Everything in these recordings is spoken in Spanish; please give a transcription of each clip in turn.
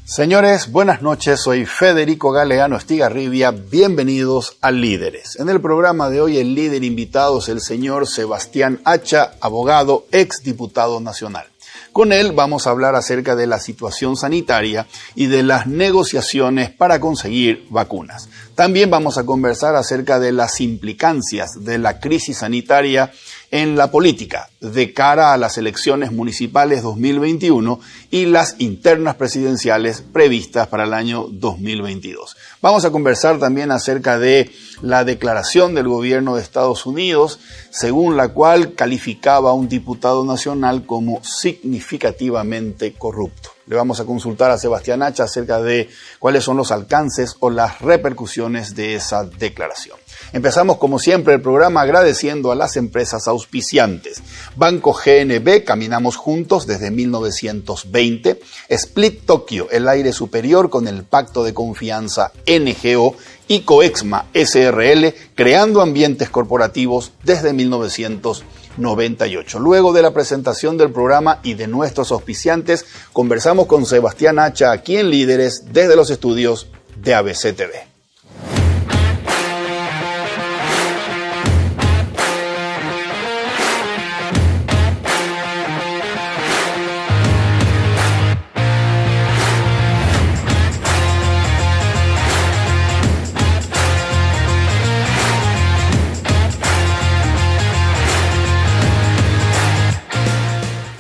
Señores, buenas noches, soy Federico Galeano Estigarribia, bienvenidos a Líderes. En el programa de hoy el líder invitado es el señor Sebastián Hacha, abogado, exdiputado nacional. Con él vamos a hablar acerca de la situación sanitaria y de las negociaciones para conseguir vacunas. También vamos a conversar acerca de las implicancias de la crisis sanitaria en la política de cara a las elecciones municipales 2021 y las internas presidenciales previstas para el año 2022. Vamos a conversar también acerca de la declaración del gobierno de Estados Unidos, según la cual calificaba a un diputado nacional como significativamente corrupto. Le vamos a consultar a Sebastián Hacha acerca de cuáles son los alcances o las repercusiones de esa declaración. Empezamos como siempre el programa agradeciendo a las empresas auspiciantes. Banco GNB, caminamos juntos desde 1920. Split Tokyo, el aire superior con el pacto de confianza NGO. Y Coexma SRL, creando ambientes corporativos desde 1998. Luego de la presentación del programa y de nuestros auspiciantes, conversamos con Sebastián Hacha aquí en Líderes desde los estudios de ABC TV.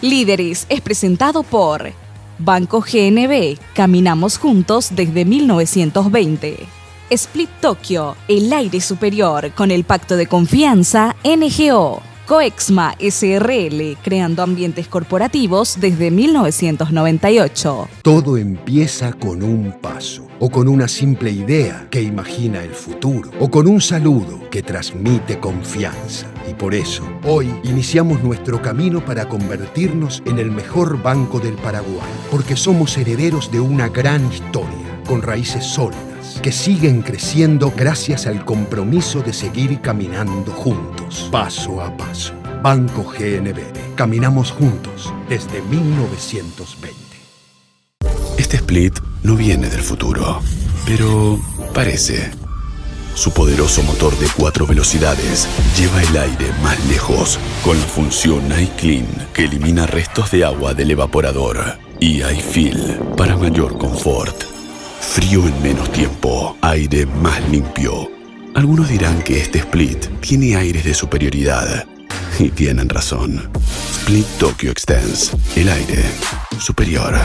Líderes es presentado por Banco GNB, caminamos juntos desde 1920. Split Tokyo, el aire superior con el pacto de confianza NGO. Coexma SRL, creando ambientes corporativos desde 1998. Todo empieza con un paso, o con una simple idea que imagina el futuro, o con un saludo que transmite confianza. Y por eso, hoy iniciamos nuestro camino para convertirnos en el mejor banco del Paraguay, porque somos herederos de una gran historia, con raíces sólidas, que siguen creciendo gracias al compromiso de seguir caminando juntos, paso a paso. Banco GNB. Caminamos juntos desde 1920. Este Split no viene del futuro, pero parece. Su poderoso motor de 4 velocidades lleva el aire más lejos con la función iClean, que elimina restos de agua del evaporador, y iFeel para mayor confort. Frío en menos tiempo, aire más limpio. Algunos dirán que este Split tiene aires de superioridad. Y tienen razón. Split Tokyo Extends, el aire superior.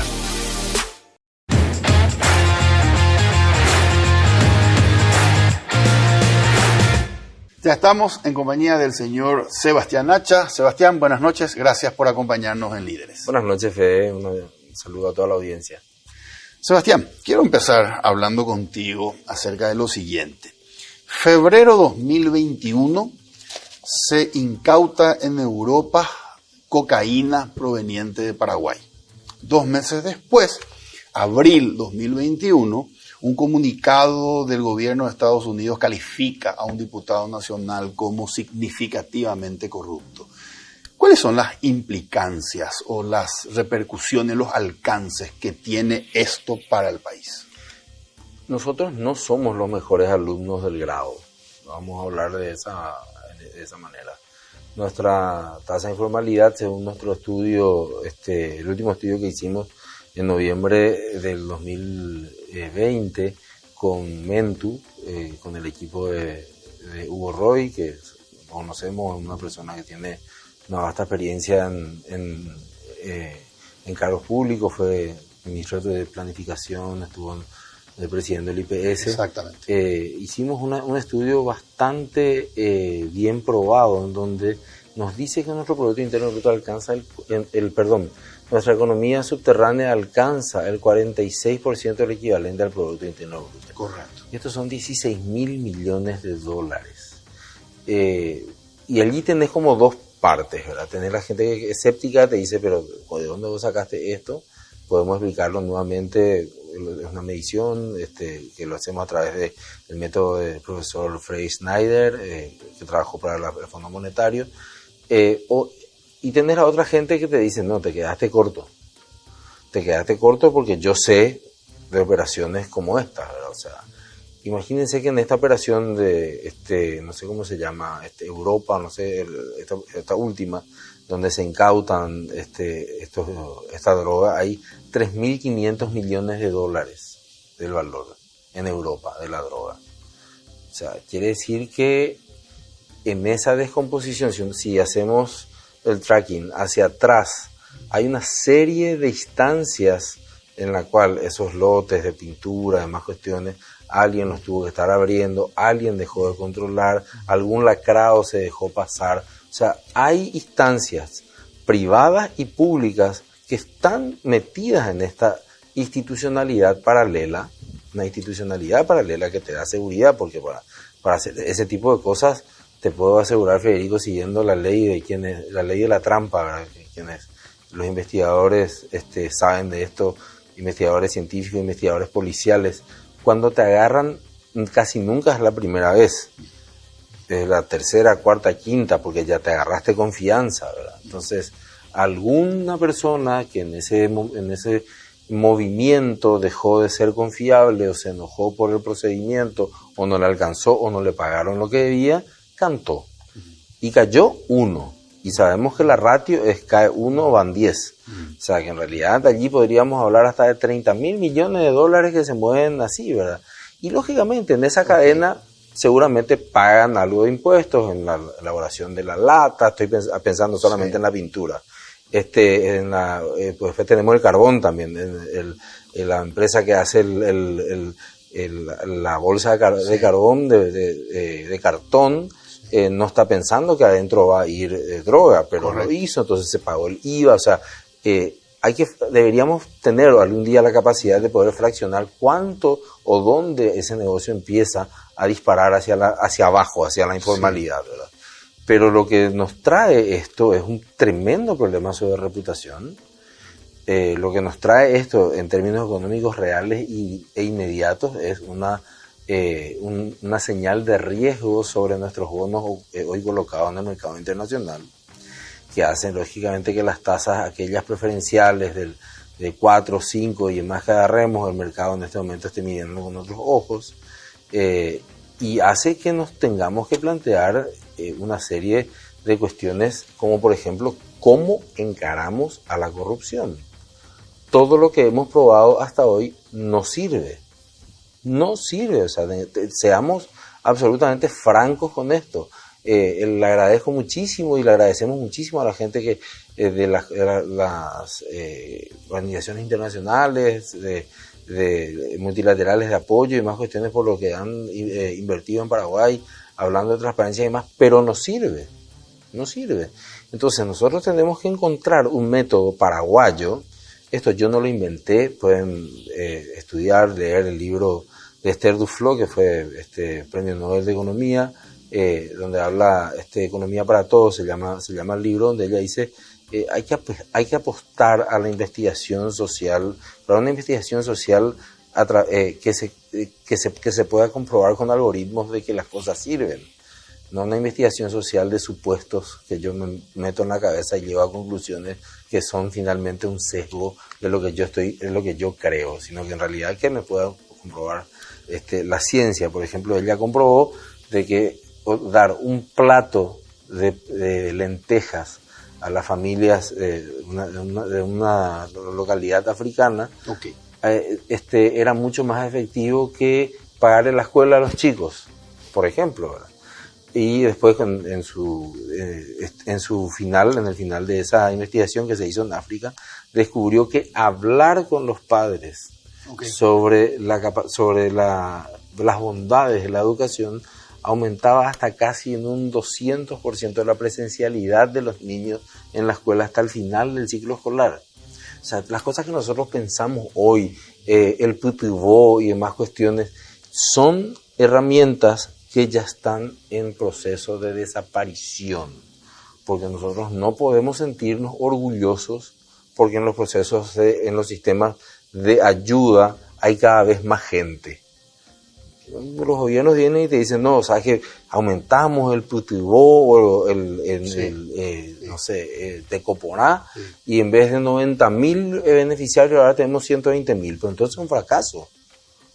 Ya estamos en compañía del señor Sebastián Hacha. Sebastián, buenas noches. Gracias por acompañarnos en Líderes. Buenas noches, Fede. Un saludo a toda la audiencia. Sebastián, quiero empezar hablando contigo acerca de lo siguiente. Febrero 2021 se incauta en Europa cocaína proveniente de Paraguay. 2 meses después, abril 2021, un comunicado del gobierno de Estados Unidos califica a un diputado nacional como significativamente corrupto. ¿Cuáles son las implicancias o las repercusiones, los alcances que tiene esto para el país? Nosotros no somos los mejores alumnos del grado. Vamos a hablar de esa manera. Nuestra tasa de informalidad, según nuestro estudio, el último estudio que hicimos en noviembre del 2020 con Mentu, con el equipo de Hugo Roy, que conocemos, una persona que tiene una vasta experiencia en cargos públicos, fue ministro de Planificación, estuvo presidiendo el IPS. Exactamente. Hicimos un estudio bastante bien probado, en donde nos dice que nuestro Producto Interno Bruto alcanza nuestra economía subterránea alcanza el 46% del equivalente al Producto Interno Bruto. Correcto. Y estos son 16.000 millones de dólares. Y allí tenés como dos partes, ¿verdad? Tenés la gente escéptica, te dice, pero ¿de dónde vos sacaste esto? Podemos explicarlo nuevamente, es una medición que lo hacemos a través del método del profesor Freddy Snyder, que trabajó para el Fondo Monetario, y tenés a otra gente que te dice, no, te quedaste corto porque yo sé de operaciones como esta, ¿verdad? O sea, imagínense que en esta operación de, no sé cómo se llama, Europa, no sé, esta última, donde se incautan esta droga, hay 3.500 millones de dólares del valor en Europa de la droga. O sea, quiere decir que en esa descomposición, si hacemos el tracking hacia atrás, hay una serie de instancias en la cual esos lotes de pintura, demás cuestiones, alguien los tuvo que estar abriendo, alguien dejó de controlar, algún lacrado se dejó pasar. O sea, hay instancias privadas y públicas que están metidas en esta institucionalidad paralela, una institucionalidad paralela que te da seguridad, porque para hacer ese tipo de cosas, te puedo asegurar, Federico, siguiendo la ley la ley de la trampa, ¿verdad? Quienes los investigadores saben de esto, investigadores científicos, investigadores policiales, cuando te agarran casi nunca es la primera vez, es la tercera, cuarta, quinta, porque ya te agarraste confianza, ¿verdad? Entonces, alguna persona que en ese movimiento dejó de ser confiable o se enojó por el procedimiento o no le alcanzó o no le pagaron lo que debía, cantó y cayó uno. Y sabemos que la ratio es cae 1 van 10. O sea que en realidad allí podríamos hablar hasta de 30.000 millones de dólares que se mueven así, ¿verdad? Y lógicamente en esa cadena seguramente pagan algo de impuestos en la elaboración de la lata, estoy pensando solamente en la pintura. Pues tenemos el carbón también, la empresa que hace la bolsa de carbón de cartón. No está pensando que adentro va a ir droga, pero correcto, lo hizo, entonces se pagó el IVA. O sea, deberíamos tener algún día la capacidad de poder fraccionar cuánto o dónde ese negocio empieza a disparar hacia abajo, hacia la informalidad, sí, ¿verdad? Pero lo que nos trae esto es un tremendo problema sobre reputación. Lo que nos trae esto en términos económicos reales e inmediatos es una señal de riesgo sobre nuestros bonos hoy colocados en el mercado internacional, que hacen lógicamente que las tasas, aquellas preferenciales de 4, 5 y más que agarremos, el mercado en este momento esté midiendo con otros ojos, y hace que nos tengamos que plantear una serie de cuestiones como por ejemplo cómo encaramos a la corrupción. Todo lo que hemos probado hasta hoy no sirve. No sirve, o sea, seamos absolutamente francos con esto. Le agradezco muchísimo y le agradecemos muchísimo a la gente que de las organizaciones internacionales, de multilaterales de apoyo y más cuestiones por lo que han invertido en Paraguay, hablando de transparencia y demás, pero no sirve. Entonces nosotros tenemos que encontrar un método paraguayo. Esto yo no lo inventé, pueden estudiar, leer el libro de Esther Duflo, que fue Premio Nobel de Economía, donde habla Economía para Todos, se llama el libro, donde ella dice hay que apostar a la investigación social, para una investigación social que se pueda comprobar con algoritmos de que las cosas sirven, no una investigación social de supuestos que yo me meto en la cabeza y llevo a conclusiones que son finalmente un sesgo de lo que yo creo, sino que en realidad que me pueda comprobar la ciencia. Por ejemplo, ella comprobó de que dar un plato de lentejas a las familias de una localidad africana, okay, era mucho más efectivo que pagarle la escuela a los chicos, por ejemplo, ¿verdad? Y después en el final de esa investigación que se hizo en África, descubrió que hablar con los padres, okay, sobre las bondades de la educación aumentaba hasta casi en un 200% la presencialidad de los niños en la escuela hasta el final del ciclo escolar. O sea, las cosas que nosotros pensamos hoy, el putibó y demás cuestiones, son herramientas que ya están en proceso de desaparición, porque nosotros no podemos sentirnos orgullosos porque en los procesos, en los sistemas de ayuda hay cada vez más gente. los gobiernos vienen y te dicen, no, sabes que aumentamos el Putibó o no sé, Tecoponá, y en vez de 90.000 beneficiarios ahora tenemos 120.000, pero entonces es un fracaso.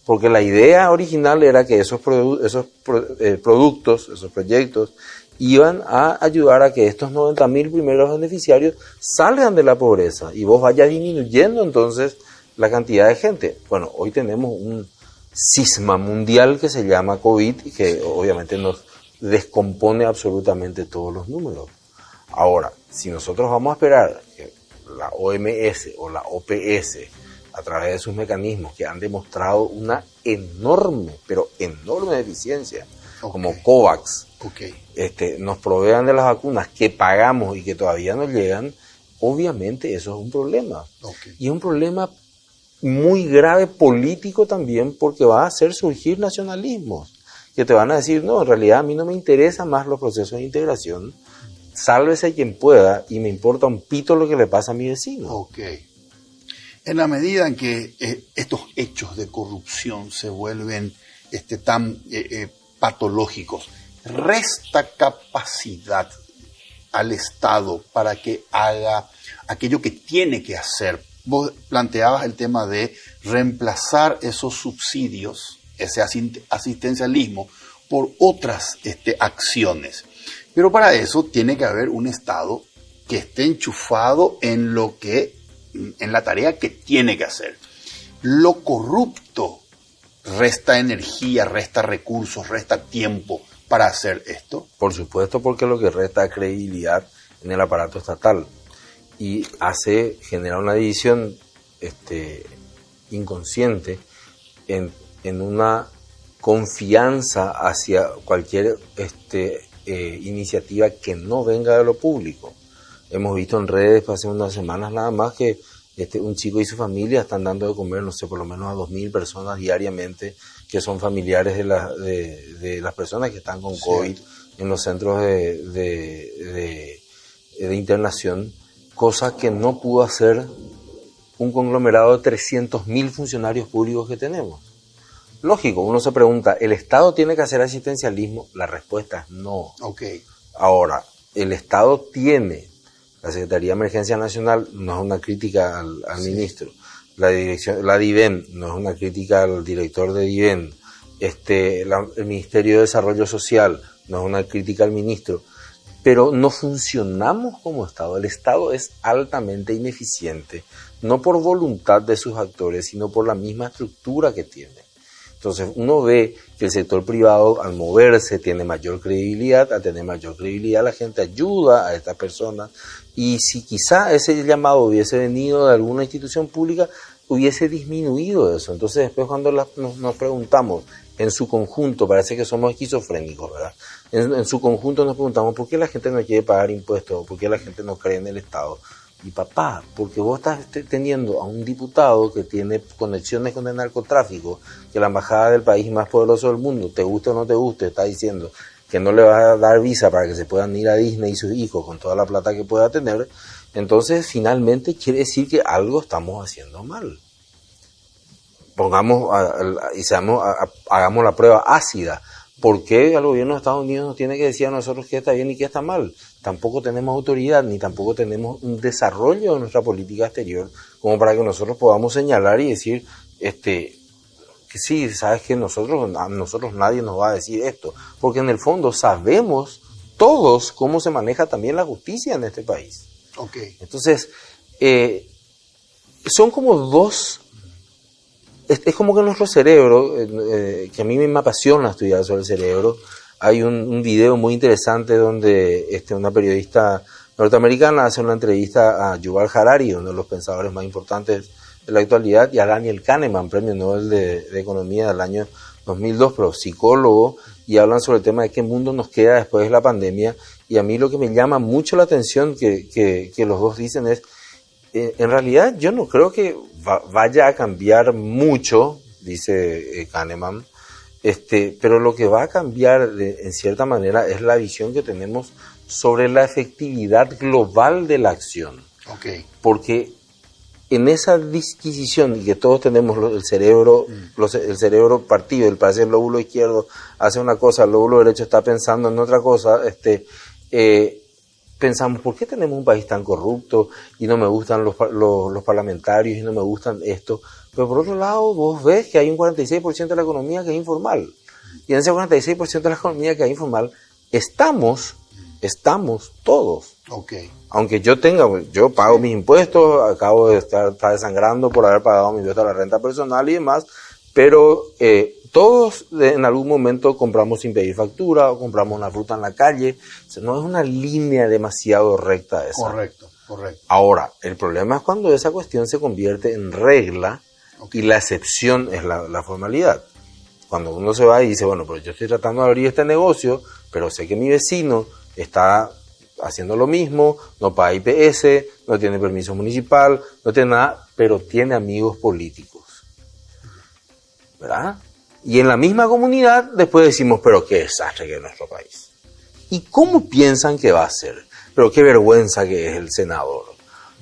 Porque la idea original era que esos productos, esos proyectos, iban a ayudar a que estos 90.000 primeros beneficiarios salgan de la pobreza y vos vayas disminuyendo entonces la cantidad de gente. Bueno, hoy tenemos un cisma mundial que se llama COVID y que obviamente nos descompone absolutamente todos los números. Ahora, si nosotros vamos a esperar que la OMS o la OPS, a través de sus mecanismos que han demostrado una enorme, pero enorme eficiencia, como COVAX, nos provean de las vacunas que pagamos y que todavía no llegan, obviamente eso es un problema. Y es un problema muy grave político también, porque va a hacer surgir nacionalismos que te van a decir, no, en realidad a mí no me interesan más los procesos de integración, sálvese quien pueda y me importa un pito lo que le pasa a mi vecino. En la medida en que estos hechos de corrupción se vuelven tan patológicos, resta capacidad al Estado para que haga aquello que tiene que hacer. Vos planteabas el tema de reemplazar esos subsidios, ese asistencialismo, por otras acciones. Pero para eso tiene que haber un Estado que esté enchufado en la tarea que tiene que hacer. Lo corrupto resta energía, resta recursos, resta tiempo para hacer esto. Por supuesto, porque lo que resta es credibilidad en el aparato estatal y genera una división inconsciente en una confianza hacia cualquier iniciativa que no venga de lo público. Hemos visto en redes hace unas semanas nada más que un chico y su familia están dando de comer, no sé, por lo menos a 2.000 personas diariamente que son familiares de las personas que están con COVID en los centros de internación, cosa que no pudo hacer un conglomerado de 300.000 funcionarios públicos que tenemos. Lógico, uno se pregunta, ¿el Estado tiene que hacer asistencialismo? La respuesta es no. Ahora, el Estado tiene, la Secretaría de Emergencia Nacional no es una crítica al ministro, la DIVEN no es una crítica al director de DIVEN, el Ministerio de Desarrollo Social no es una crítica al ministro, pero no funcionamos como Estado. El Estado es altamente ineficiente, no por voluntad de sus actores, sino por la misma estructura que tiene. Entonces uno ve que el sector privado al moverse tiene mayor credibilidad, al tener mayor credibilidad la gente ayuda a estas personas, y si quizá ese llamado hubiese venido de alguna institución pública, hubiese disminuido eso. Entonces después cuando nos preguntamos en su conjunto, parece que somos esquizofrénicos, ¿verdad? En su conjunto nos preguntamos ¿por qué la gente no quiere pagar impuestos? ¿Por qué la gente no cree en el Estado? Y papá, porque vos estás teniendo a un diputado que tiene conexiones con el narcotráfico, que la embajada del país más poderoso del mundo, te guste o no te guste, está diciendo que no le va a dar visa para que se puedan ir a Disney y sus hijos con toda la plata que pueda tener. Entonces finalmente quiere decir que algo estamos haciendo mal. Hagamos la prueba ácida. ¿Por qué el gobierno de Estados Unidos nos tiene que decir a nosotros qué está bien y qué está mal? Tampoco tenemos autoridad, ni tampoco tenemos un desarrollo de nuestra política exterior como para que nosotros podamos señalar y decir que sí, sabes que a nosotros nadie nos va a decir esto, porque en el fondo sabemos todos cómo se maneja también la justicia en este país. Entonces, son como dos. Es como que nuestro cerebro, que a mí me apasiona estudiar sobre el cerebro, hay un video muy interesante donde una periodista norteamericana hace una entrevista a Yuval Harari, uno de los pensadores más importantes de la actualidad, y a Daniel Kahneman, premio Nobel de Economía del año 2002, pero psicólogo, y hablan sobre el tema de qué mundo nos queda después de la pandemia. Y a mí lo que me llama mucho la atención que los dos dicen es, en realidad yo no creo que vaya a cambiar mucho, dice Kahneman, pero lo que va a cambiar en cierta manera es la visión que tenemos sobre la efectividad global de la acción. Porque en esa disquisición y que todos tenemos el cerebro partido, el parece el lóbulo izquierdo hace una cosa, el lóbulo derecho está pensando en otra cosa, pensamos, ¿por qué tenemos un país tan corrupto y no me gustan los parlamentarios y no me gustan esto? Pero por otro lado, vos ves que hay un 46% de la economía que es informal. Y en ese 46% de la economía que es informal, estamos todos. Okay. Aunque yo pago mis impuestos, acabo de estar desangrando por haber pagado mi impuesto a la renta personal y demás, pero todos en algún momento compramos sin pedir factura o compramos una fruta en la calle. O sea, no es una línea demasiado recta esa. Correcto. Ahora, el problema es cuando esa cuestión se convierte en regla y la excepción es la formalidad. Cuando uno se va y dice, bueno, pero yo estoy tratando de abrir este negocio, pero sé que mi vecino está haciendo lo mismo, no paga IPS, no tiene permiso municipal, no tiene nada, pero tiene amigos políticos. ¿Verdad? Y en la misma comunidad después decimos, pero qué desastre que es nuestro país. ¿Y cómo piensan que va a ser? Pero qué vergüenza que es el senador.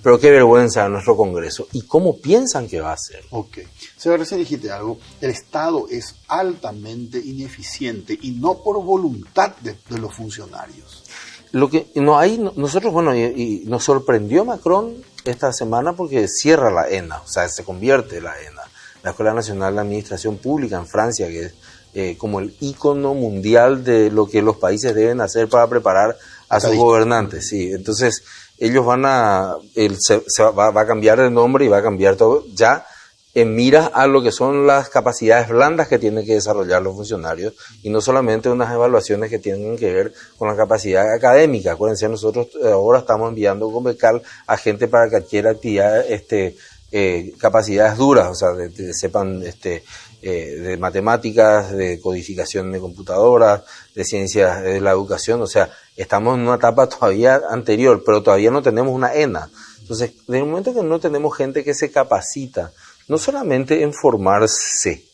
Pero qué vergüenza nuestro Congreso. ¿Y cómo piensan que va a ser? Ok. Seba, recién dijiste algo. El Estado es altamente ineficiente y no por voluntad de los funcionarios. Lo que no hay, nosotros, bueno, y nos sorprendió Macron esta semana porque cierra la ENA, o sea, se convierte la ENA, la Escuela Nacional de Administración Pública en Francia, que es como el ícono mundial de lo que los países deben hacer para preparar a sus gobernantes. Sí, entonces ellos va a cambiar el nombre y va a cambiar todo ya en miras a lo que son las capacidades blandas que tienen que desarrollar los funcionarios y no solamente unas evaluaciones que tienen que ver con la capacidad académica. Acuérdense, nosotros ahora estamos enviando con Becal a gente para que adquiera actividades, capacidades duras, o sea, sepan de matemáticas, de codificación de computadoras, de ciencias de la educación, o sea, estamos en una etapa todavía anterior, pero todavía no tenemos una ENA. Entonces, desde el momento que no tenemos gente que se capacita, no solamente en formarse,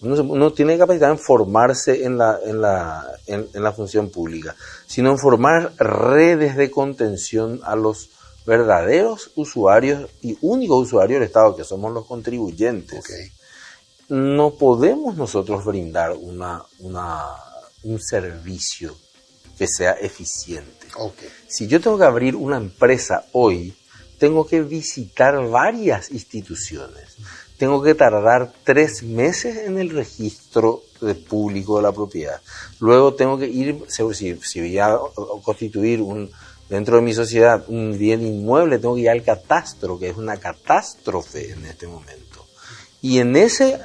uno tiene capacidad en formarse en la función pública, sino en formar redes de contención a los verdaderos usuarios y únicos usuarios del Estado, que somos los contribuyentes. Okay. No podemos nosotros brindar un servicio que sea eficiente. Okay. Si yo tengo que abrir una empresa hoy, tengo que visitar varias instituciones. Tengo que tardar 3 meses en el registro público de la propiedad. Luego tengo que ir, si voy a constituir dentro de mi sociedad un bien inmueble, tengo que ir al catastro, que es una catástrofe en este momento. Y en ese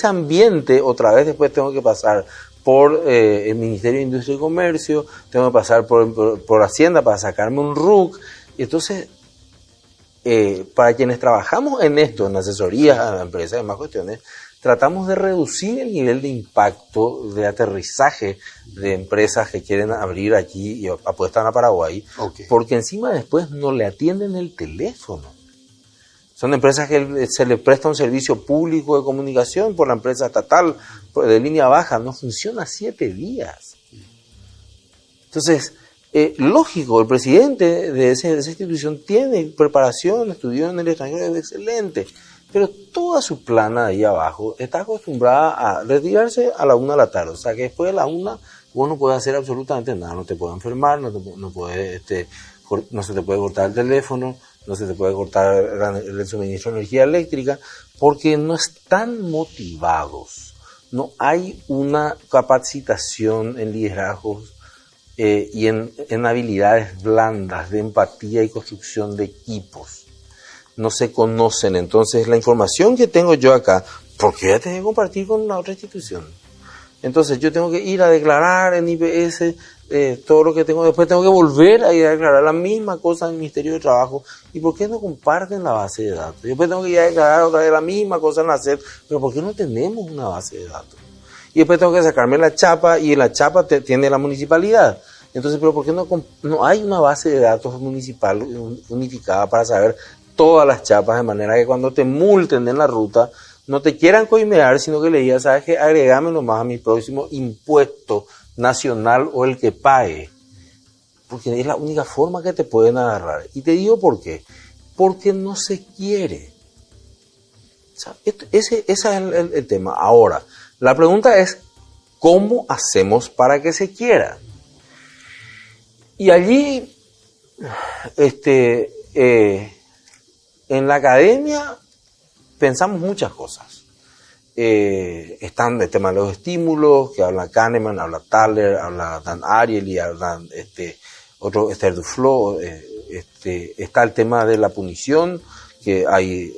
ambiente, otra vez después tengo que pasar por el Ministerio de Industria y Comercio, tengo que pasar por Hacienda para sacarme un RUC. Y entonces, para quienes trabajamos en esto, en asesorías a la empresa y demás cuestiones, tratamos de reducir el nivel de impacto de aterrizaje de empresas que quieren abrir aquí y apuestan a Paraguay, porque encima después no le atienden el teléfono. Son empresas que se les presta un servicio público de comunicación por la empresa estatal de línea baja, no funciona 7 días. Entonces, lógico, el presidente de esa institución tiene preparación, estudió en el extranjero, es excelente, pero toda su plana de ahí abajo está acostumbrada a retirarse a la 1 de la tarde, o sea que después de la 1 vos no puedes hacer absolutamente nada, no te puedes enfermar, no se te puede cortar el teléfono, no se te puede cortar el suministro de energía eléctrica, porque no están motivados, no hay una capacitación en liderazgos y en habilidades blandas de empatía y construcción de equipos. No se conocen, entonces la información que tengo yo acá, ¿por qué la tengo que compartir con una otra institución? Entonces yo tengo que ir a declarar en IPS todo lo que tengo, después tengo que volver a ir a declarar la misma cosa en el Ministerio de Trabajo. ¿Y por qué no comparten la base de datos? Después tengo que ir a declarar otra vez la misma cosa en la SED, pero ¿por qué no tenemos una base de datos? Y después tengo que sacarme la chapa, y la chapa tiene la municipalidad. Entonces, ¿pero por qué no hay una base de datos municipal unificada para saber todas las chapas, de manera que cuando te multen en la ruta, no te quieran coimear, sino que le digas, ¿sabes qué? Agregame nomás a mi próximo impuesto nacional o el que pague? Porque es la única forma que te pueden agarrar. Y te digo por qué. porque no se quiere. O sea, ese es el tema. Ahora, la pregunta es, ¿cómo hacemos para que se quiera? Y allí, en la academia pensamos muchas cosas. Están el tema de los estímulos, que habla Kahneman, habla Thaler, habla Dan Ariely, y habla otro Esther Duflo. Está el tema de la punición, que hay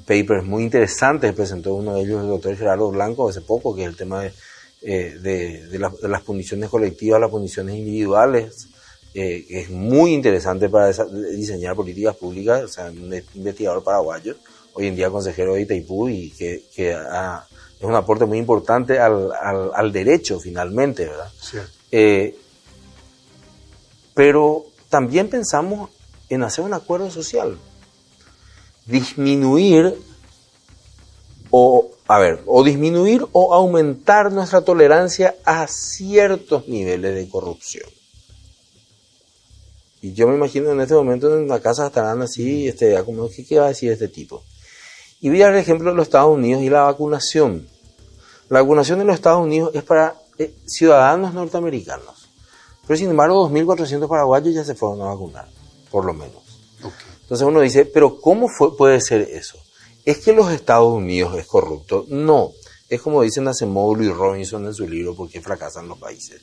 papers muy interesantes, presentó uno de ellos el doctor Gerardo Blanco hace poco, que es el tema de las puniciones colectivas, las puniciones individuales, que es muy interesante para diseñar políticas públicas. O sea, un investigador paraguayo, hoy en día consejero de Itaipú, y que es un aporte muy importante al derecho finalmente, ¿verdad? Sí. Pero también pensamos en hacer un acuerdo social, disminuir o aumentar nuestra tolerancia a ciertos niveles de corrupción. Y yo me imagino en este momento en la casa estarán así, como, ¿qué va a decir este tipo? Y voy a dar el ejemplo de los Estados Unidos y la vacunación. La vacunación en los Estados Unidos es para ciudadanos norteamericanos. Pero sin embargo, 2.400 paraguayos ya se fueron a vacunar, por lo menos. Okay. Entonces uno dice, ¿pero cómo puede ser eso? ¿Es que los Estados Unidos es corrupto? No. Es como dicen Acemoglu y Robinson en su libro, ¿Por qué fracasan los países?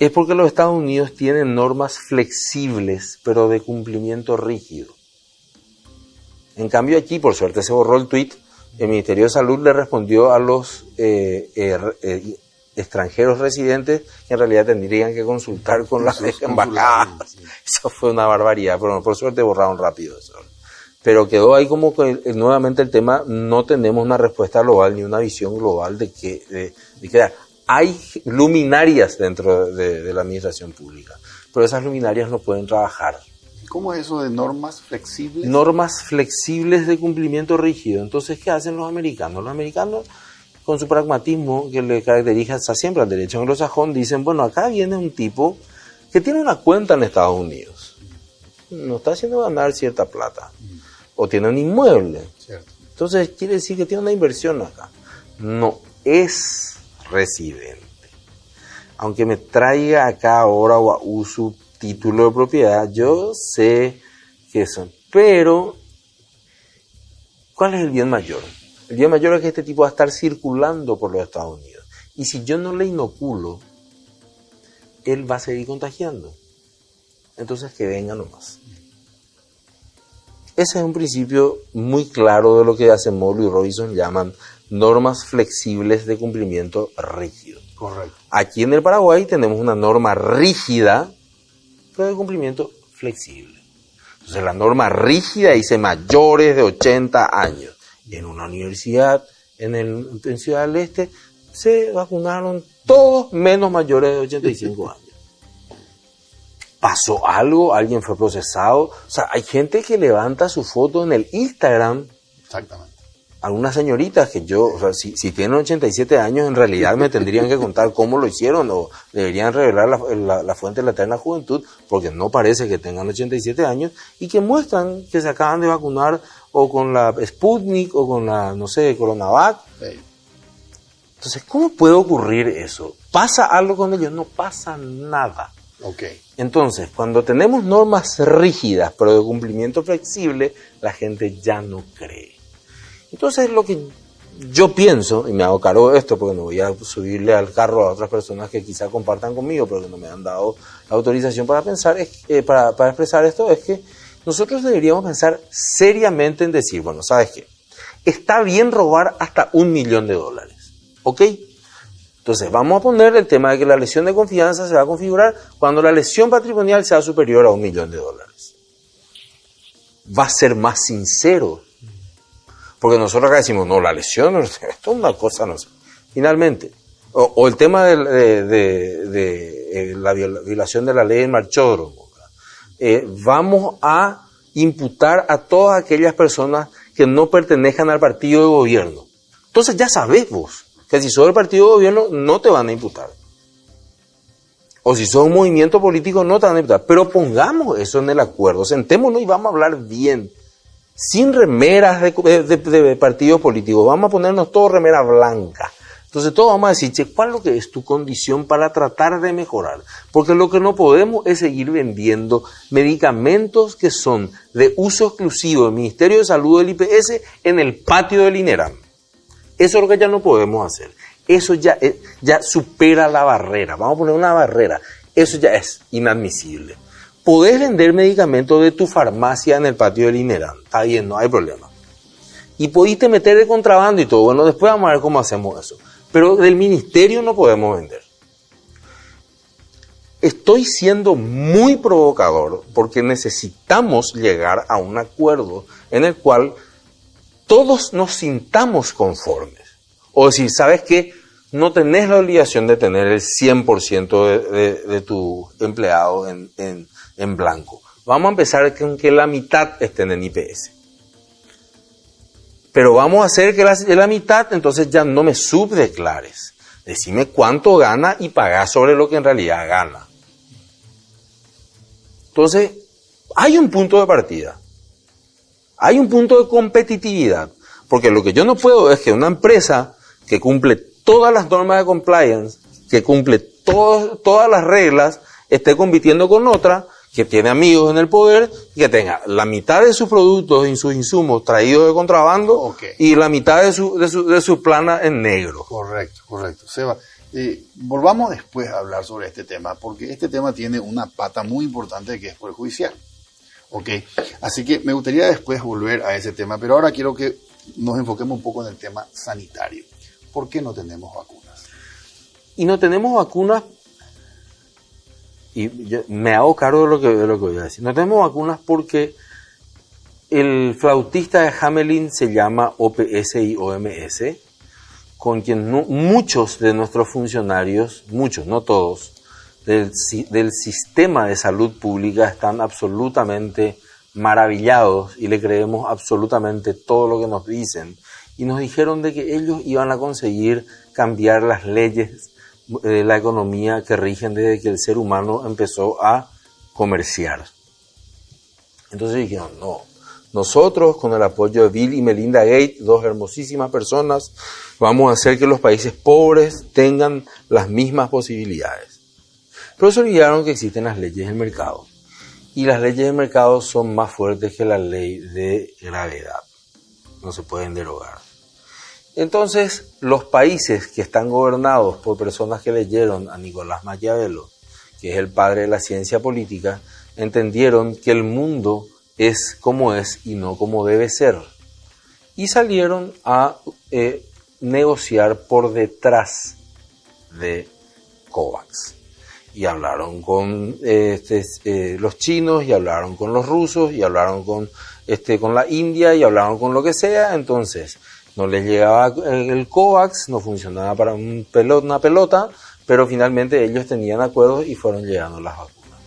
Es porque los Estados Unidos tienen normas flexibles, pero de cumplimiento rígido. En cambio aquí, por suerte, se borró el tuit. El Ministerio de Salud le respondió a los extranjeros residentes que en realidad tendrían que consultar con las embajadas. Sí. Eso fue una barbaridad, pero por suerte borraron rápido eso. Pero quedó ahí como que nuevamente el tema, no tenemos una respuesta global ni una visión global de que hay luminarias dentro de la administración pública, pero esas luminarias no pueden trabajar. ¿Cómo es eso de normas flexibles? Normas flexibles de cumplimiento rígido. Entonces, ¿qué hacen los americanos? Los americanos, con su pragmatismo que le caracteriza siempre al derecho anglosajón, dicen, bueno, acá viene un tipo que tiene una cuenta en Estados Unidos, nos está haciendo ganar cierta plata, o tiene un inmueble. Cierto. Entonces, quiere decir que tiene una inversión acá. No es residente. Aunque me traiga acá ahora o su título de propiedad, yo sé que son. Pero, ¿cuál es el bien mayor? El bien mayor es que este tipo va a estar circulando por los Estados Unidos. Y si yo no le inoculo, él va a seguir contagiando. Entonces, que venga nomás. Ese es un principio muy claro de lo que Acemoglu y Robinson llaman normas flexibles de cumplimiento rígido. Correcto. Aquí en el Paraguay tenemos una norma rígida, pero de cumplimiento flexible. Entonces la norma rígida dice mayores de 80 años. Y en una universidad en Ciudad del Este se vacunaron todos menos mayores de 85 años. ¿Pasó algo? ¿Alguien fue procesado? O sea, hay gente que levanta su foto en el Instagram. Exactamente. Algunas señoritas que si tienen 87 años, en realidad me tendrían que contar cómo lo hicieron, o deberían revelar la fuente de la eterna juventud, porque no parece que tengan 87 años, y que muestran que se acaban de vacunar o con la Sputnik o con la, Coronavac. Sí. Entonces, ¿cómo puede ocurrir eso? ¿Pasa algo con ellos? No pasa nada. Okay. Entonces, cuando tenemos normas rígidas, pero de cumplimiento flexible, la gente ya no cree. Entonces, lo que yo pienso, y me hago cargo de esto porque no voy a subirle al carro a otras personas que quizá compartan conmigo, pero que no me han dado la autorización para pensar, para expresar esto, es que nosotros deberíamos pensar seriamente en decir, bueno, ¿sabes qué? Está bien robar hasta $1 millón, ¿ok? Entonces, vamos a poner el tema de que la lesión de confianza se va a configurar cuando la lesión patrimonial sea superior a $1 millón. Va a ser más sincero. Porque nosotros acá decimos, no, la lesión, esto es una cosa, no sé. Finalmente, o el tema de la violación de la ley en marchódromo. Vamos a imputar a todas aquellas personas que no pertenezcan al partido de gobierno. Entonces ya sabés vos que si sos del partido de gobierno no te van a imputar. O si son un movimiento político, no te van a imputar. Pero pongamos eso en el acuerdo. Sentémonos y vamos a hablar bien. Sin remeras de partidos políticos. Vamos a ponernos todos remera blanca. Entonces todos vamos a decir, che, ¿cuál es lo que es tu condición para tratar de mejorar? Porque lo que no podemos es seguir vendiendo medicamentos que son de uso exclusivo del Ministerio de Salud del IPS en el patio del INERAM. Eso es lo que ya no podemos hacer. Eso ya supera la barrera. Vamos a poner una barrera. Eso ya es inadmisible. Podés vender medicamentos de tu farmacia en el patio del INERAM. Está bien, no hay problema. Y podiste meter de contrabando y todo. Bueno, después vamos a ver cómo hacemos eso. Pero del ministerio no podemos vender. Estoy siendo muy provocador porque necesitamos llegar a un acuerdo en el cual todos nos sintamos conformes. O decir, ¿sabes qué? No tenés la obligación de tener el 100% de tu empleado en blanco. Vamos a empezar con que la mitad estén en IPS. Pero vamos a hacer que la mitad, entonces ya no me subdeclares. Decime cuánto gana y pagá sobre lo que en realidad gana. Entonces, hay un punto de partida. Hay un punto de competitividad. Porque lo que yo no puedo es que una empresa que cumple todas las normas de compliance, que cumple todas las reglas, esté compitiendo con otra que tiene amigos en el poder, que tenga la mitad de sus productos y sus insumos traídos de contrabando y la mitad de su plana en negro. Correcto. Seba, volvamos después a hablar sobre este tema, porque este tema tiene una pata muy importante que es por el judicial. Así que me gustaría después volver a ese tema, pero ahora quiero que nos enfoquemos un poco en el tema sanitario. ¿Por qué no tenemos vacunas? Y no tenemos vacunas. Y yo me hago cargo de lo que voy a decir. No tenemos vacunas porque el flautista de Hamelin se llama OPS y OMS, con quien muchos de nuestros funcionarios, muchos, no todos, del sistema de salud pública están absolutamente maravillados y le creemos absolutamente todo lo que nos dicen. Y nos dijeron de que ellos iban a conseguir cambiar las leyes de la economía que rigen desde que el ser humano empezó a comerciar. Entonces dijeron, no, nosotros con el apoyo de Bill y Melinda Gates, dos hermosísimas personas, vamos a hacer que los países pobres tengan las mismas posibilidades. Pero se olvidaron que existen las leyes del mercado. Y las leyes del mercado son más fuertes que la ley de gravedad. No se pueden derogar. Entonces, los países que están gobernados por personas que leyeron a Nicolás Maquiavelo, que es el padre de la ciencia política, entendieron que el mundo es como es y no como debe ser. Y salieron a negociar por detrás de COVAX. Y hablaron con los chinos, y hablaron con los rusos, y hablaron con la India, y hablaron con lo que sea. Entonces, no les llegaba el COVAX, no funcionaba para una pelota, pero finalmente ellos tenían acuerdos y fueron llegando las vacunas.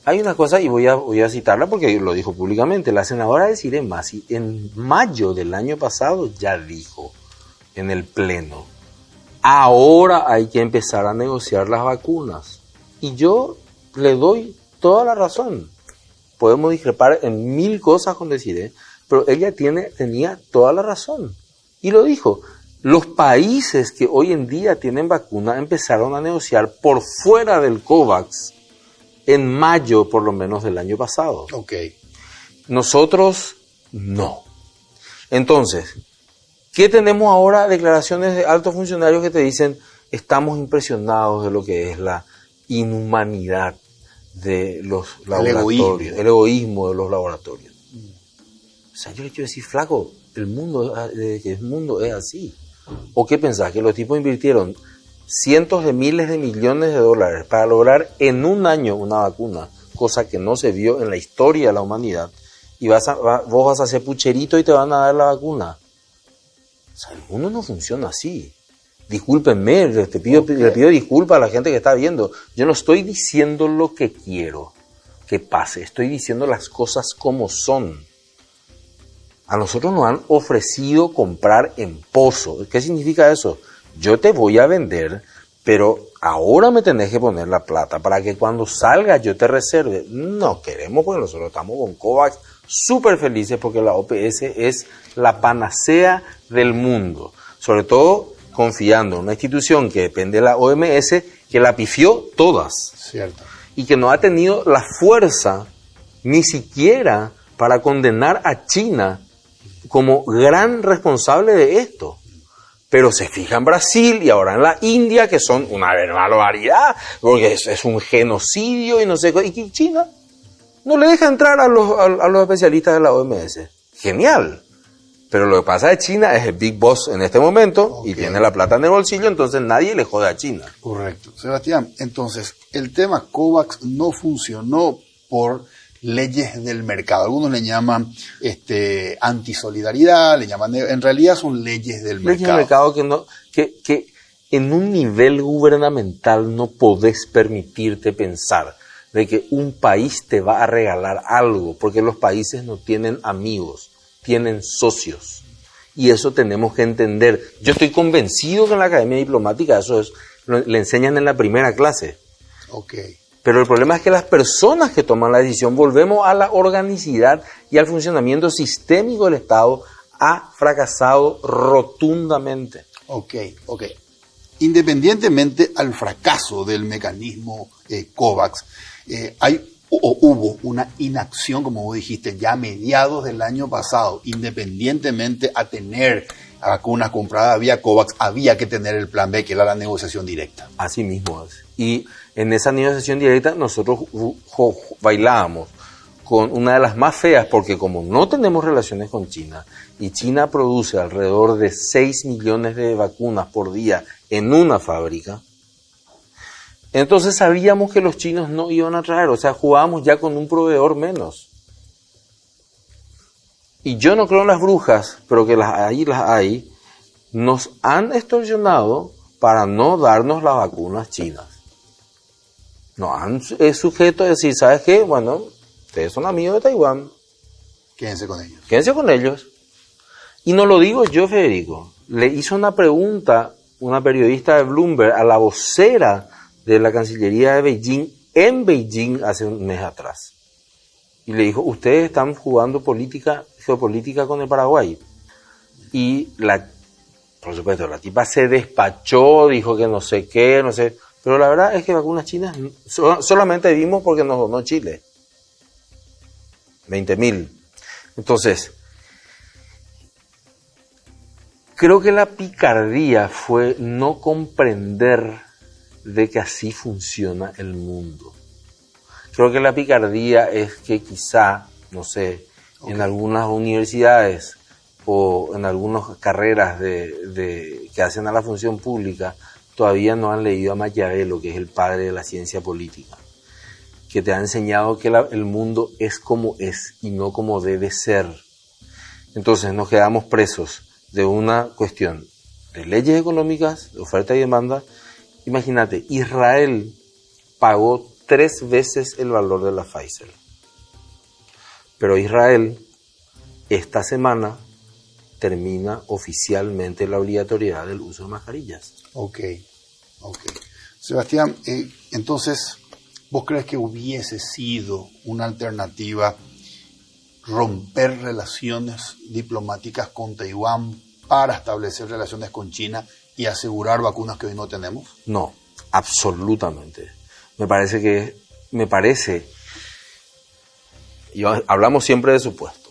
Hay una cosa, y voy a citarla porque lo dijo públicamente, la senadora Desirée Masi en mayo del año pasado ya dijo en el Pleno, ahora hay que empezar a negociar las vacunas. Y yo le doy toda la razón. Podemos discrepar en 1000 cosas con Desirée, pero ella tenía toda la razón. Y lo dijo. Los países que hoy en día tienen vacuna empezaron a negociar por fuera del COVAX en mayo, por lo menos, del año pasado. Nosotros, no. Entonces, ¿qué tenemos ahora? Declaraciones de altos funcionarios que te dicen, estamos impresionados de lo que es la inhumanidad de los laboratorios, el egoísmo de los laboratorios. O sea, yo le quiero decir, flaco, el mundo es así. ¿O qué pensás? Que los tipos invirtieron cientos de miles de millones de dólares para lograr en un año una vacuna, cosa que no se vio en la historia de la humanidad, y vos vas a hacer pucherito y te van a dar la vacuna. O sea, el mundo no funciona así. Discúlpenme, le pido disculpas a la gente que está viendo. Yo no estoy diciendo lo que quiero que pase, estoy diciendo las cosas como son. A nosotros nos han ofrecido comprar en pozo. ¿Qué significa eso? Yo te voy a vender, pero ahora me tenés que poner la plata para que cuando salga yo te reserve. No queremos, porque nosotros estamos con COVAX súper felices porque la OPS es la panacea del mundo. Sobre todo confiando en una institución que depende de la OMS, que la pifió todas. Cierto. Y que no ha tenido la fuerza ni siquiera para condenar a China como gran responsable de esto. Pero se fija en Brasil y ahora en la India, que son una barbaridad, porque es un genocidio y no sé qué. Y China no le deja entrar a los especialistas de la OMS. Genial. Pero lo que pasa es que China es el Big Boss en este momento y tiene la plata en el bolsillo, entonces nadie le jode a China. Correcto. Sebastián, entonces, el tema COVAX no funcionó por leyes del mercado. Algunos le llaman antisolidaridad, le llaman, en realidad son leyes del mercado. Leyes del mercado que en un nivel gubernamental no podés permitirte pensar de que un país te va a regalar algo, porque los países no tienen amigos, tienen socios. Y eso tenemos que entender. Yo estoy convencido que en la Academia Diplomática eso le enseñan en la primera clase. Okay. Pero el problema es que las personas que toman la decisión, volvemos a la organicidad y al funcionamiento sistémico del Estado, ha fracasado rotundamente. Ok. Independientemente al fracaso del mecanismo COVAX, hubo una inacción, como vos dijiste, ya a mediados del año pasado. Independientemente a tener vacunas compradas vía COVAX, había que tener el plan B, que era la negociación directa. Así mismo es. Y en esa negociación directa nosotros bailábamos con una de las más feas, porque como no tenemos relaciones con China, y China produce alrededor de 6 millones de vacunas por día en una fábrica, entonces sabíamos que los chinos no iban a traer, o sea, jugábamos ya con un proveedor menos. Y yo no creo en las brujas, pero que las hay, nos han extorsionado para no darnos las vacunas chinas. Nos han sujeto a decir, ¿sabes qué? Bueno, ustedes son amigos de Taiwán. Quédense con ellos. Quédense con ellos. Y no lo digo yo, Federico. Le hizo una pregunta una periodista de Bloomberg a la vocera de la Cancillería de Beijing en Beijing hace un mes atrás. Y le dijo, ustedes están jugando geopolítica con el Paraguay. Y por supuesto, la tipa se despachó, dijo que no sé qué, no sé. Pero la verdad es que vacunas chinas solamente vimos porque nos donó Chile. 20.000. Entonces, creo que la picardía fue no comprender de que así funciona el mundo. Creo que la picardía es que quizá, no sé, en algunas universidades o en algunas carreras que hacen a la función pública, todavía no han leído a Maquiavelo, que es el padre de la ciencia política, que te ha enseñado que el mundo es como es y no como debe ser. Entonces nos quedamos presos de una cuestión de leyes económicas, de oferta y demanda. Imagínate, Israel pagó 3 veces el valor de la Pfizer. Pero Israel, esta semana, termina oficialmente la obligatoriedad del uso de mascarillas. Ok. Sebastián, entonces, ¿vos crees que hubiese sido una alternativa romper relaciones diplomáticas con Taiwán para establecer relaciones con China y asegurar vacunas que hoy no tenemos? No, absolutamente. Me parece, y hablamos siempre de supuestos,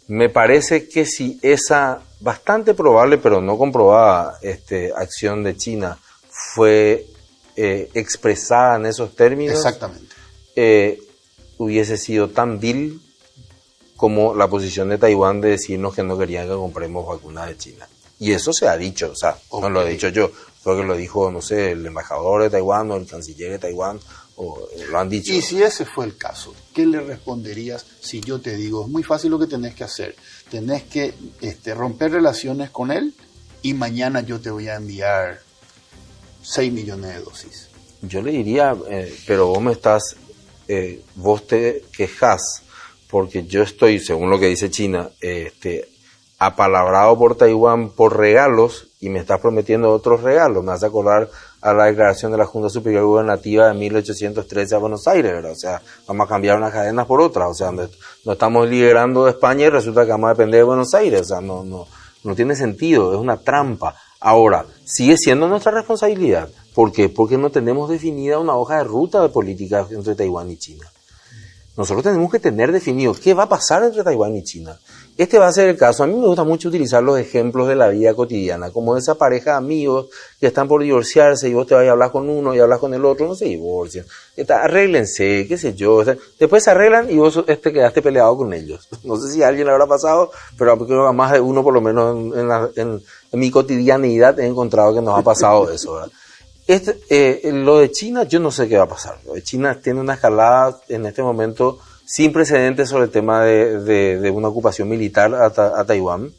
me parece que si esa bastante probable, pero no comprobada, acción de China fue expresada en esos términos, exactamente, hubiese sido tan vil como la posición de Taiwán de decirnos que no querían que compremos vacunas de China. Y eso se ha dicho, o sea, no lo he dicho yo, creo que lo dijo, no sé, el embajador de Taiwán o el canciller de Taiwán, o lo han dicho. Y si ese fue el caso, ¿qué le responderías si yo te digo, es muy fácil lo que tenés que hacer, tenés que romper relaciones con él y mañana yo te voy a enviar 6 millones de dosis? Yo le diría, pero vos te quejás, porque yo estoy, según lo que dice China, apalabrado por Taiwán por regalos y me estás prometiendo otros regalos. Me hace acordar a la declaración de la Junta Superior Gubernativa de 1813 a Buenos Aires, ¿verdad? O sea, vamos a cambiar unas cadenas por otras, o sea, no estamos liberando de España y resulta que vamos a depender de Buenos Aires, o sea, no tiene sentido, es una trampa. Ahora, sigue siendo nuestra responsabilidad. ¿Por qué? Porque no tenemos definida una hoja de ruta de política entre Taiwán y China. Nosotros tenemos que tener definido qué va a pasar entre Taiwán y China. Este va a ser el caso. A mí me gusta mucho utilizar los ejemplos de la vida cotidiana, como esa pareja de amigos que están por divorciarse y vos te vas a hablar con uno y hablas con el otro, no se divorcian. Arréglense, qué sé yo. Después se arreglan y vos quedaste peleado con ellos. No sé si a alguien le habrá pasado, pero creo que a más de uno, por lo menos en mi cotidianidad, he encontrado que nos ha pasado eso, ¿verdad? Lo de China, yo no sé qué va a pasar. Lo de China tiene una escalada en este momento sin precedentes sobre el tema de una ocupación militar a Taiwán.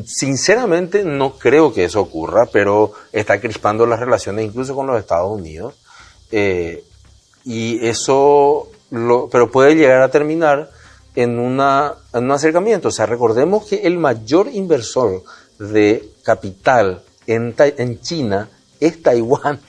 Sinceramente no creo que eso ocurra, pero está crispando las relaciones incluso con los Estados Unidos. Y eso, pero puede llegar a terminar en un acercamiento. O sea, recordemos que el mayor inversor de capital en China es Taiwán.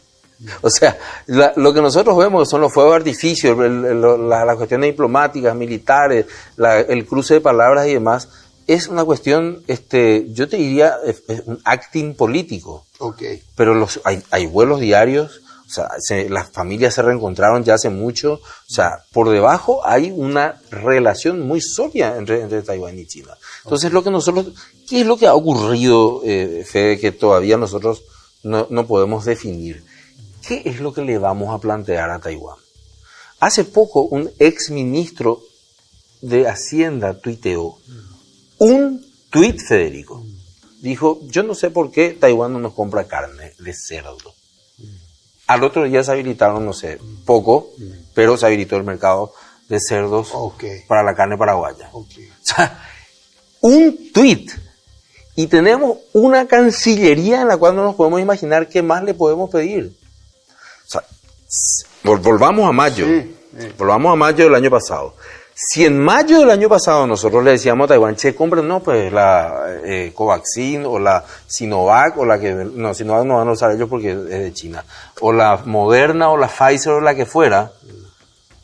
O sea, lo que nosotros vemos son los fuegos de artificio, las cuestiones diplomáticas, militares, el cruce de palabras y demás, es una cuestión, yo te diría, es un acting político. Okay. Pero hay vuelos diarios, o sea, las familias se reencontraron ya hace mucho, o sea, por debajo hay una relación muy sólida entre Taiwán y China. Entonces, ¿qué es lo que ha ocurrido, Fede, que todavía nosotros no podemos definir? ¿Qué es lo que le vamos a plantear a Taiwán? Hace poco un ex ministro de Hacienda tuiteó un tuit, Federico. Dijo, yo no sé por qué Taiwán no nos compra carne de cerdo. Al otro día se habilitaron, no sé, poco, pero se habilitó el mercado de cerdos para la carne paraguaya. Okay. O sea, un tuit. Y tenemos una cancillería en la cual no nos podemos imaginar qué más le podemos pedir. O sea, volvamos a mayo. Volvamos a mayo del año pasado. Si en mayo del año pasado nosotros le decíamos a Taiwán, compren, no, pues la Covaxin o la Sinovac, o la que, no, Sinovac no van a usar ellos porque es de China, o la Moderna o la Pfizer o la que fuera,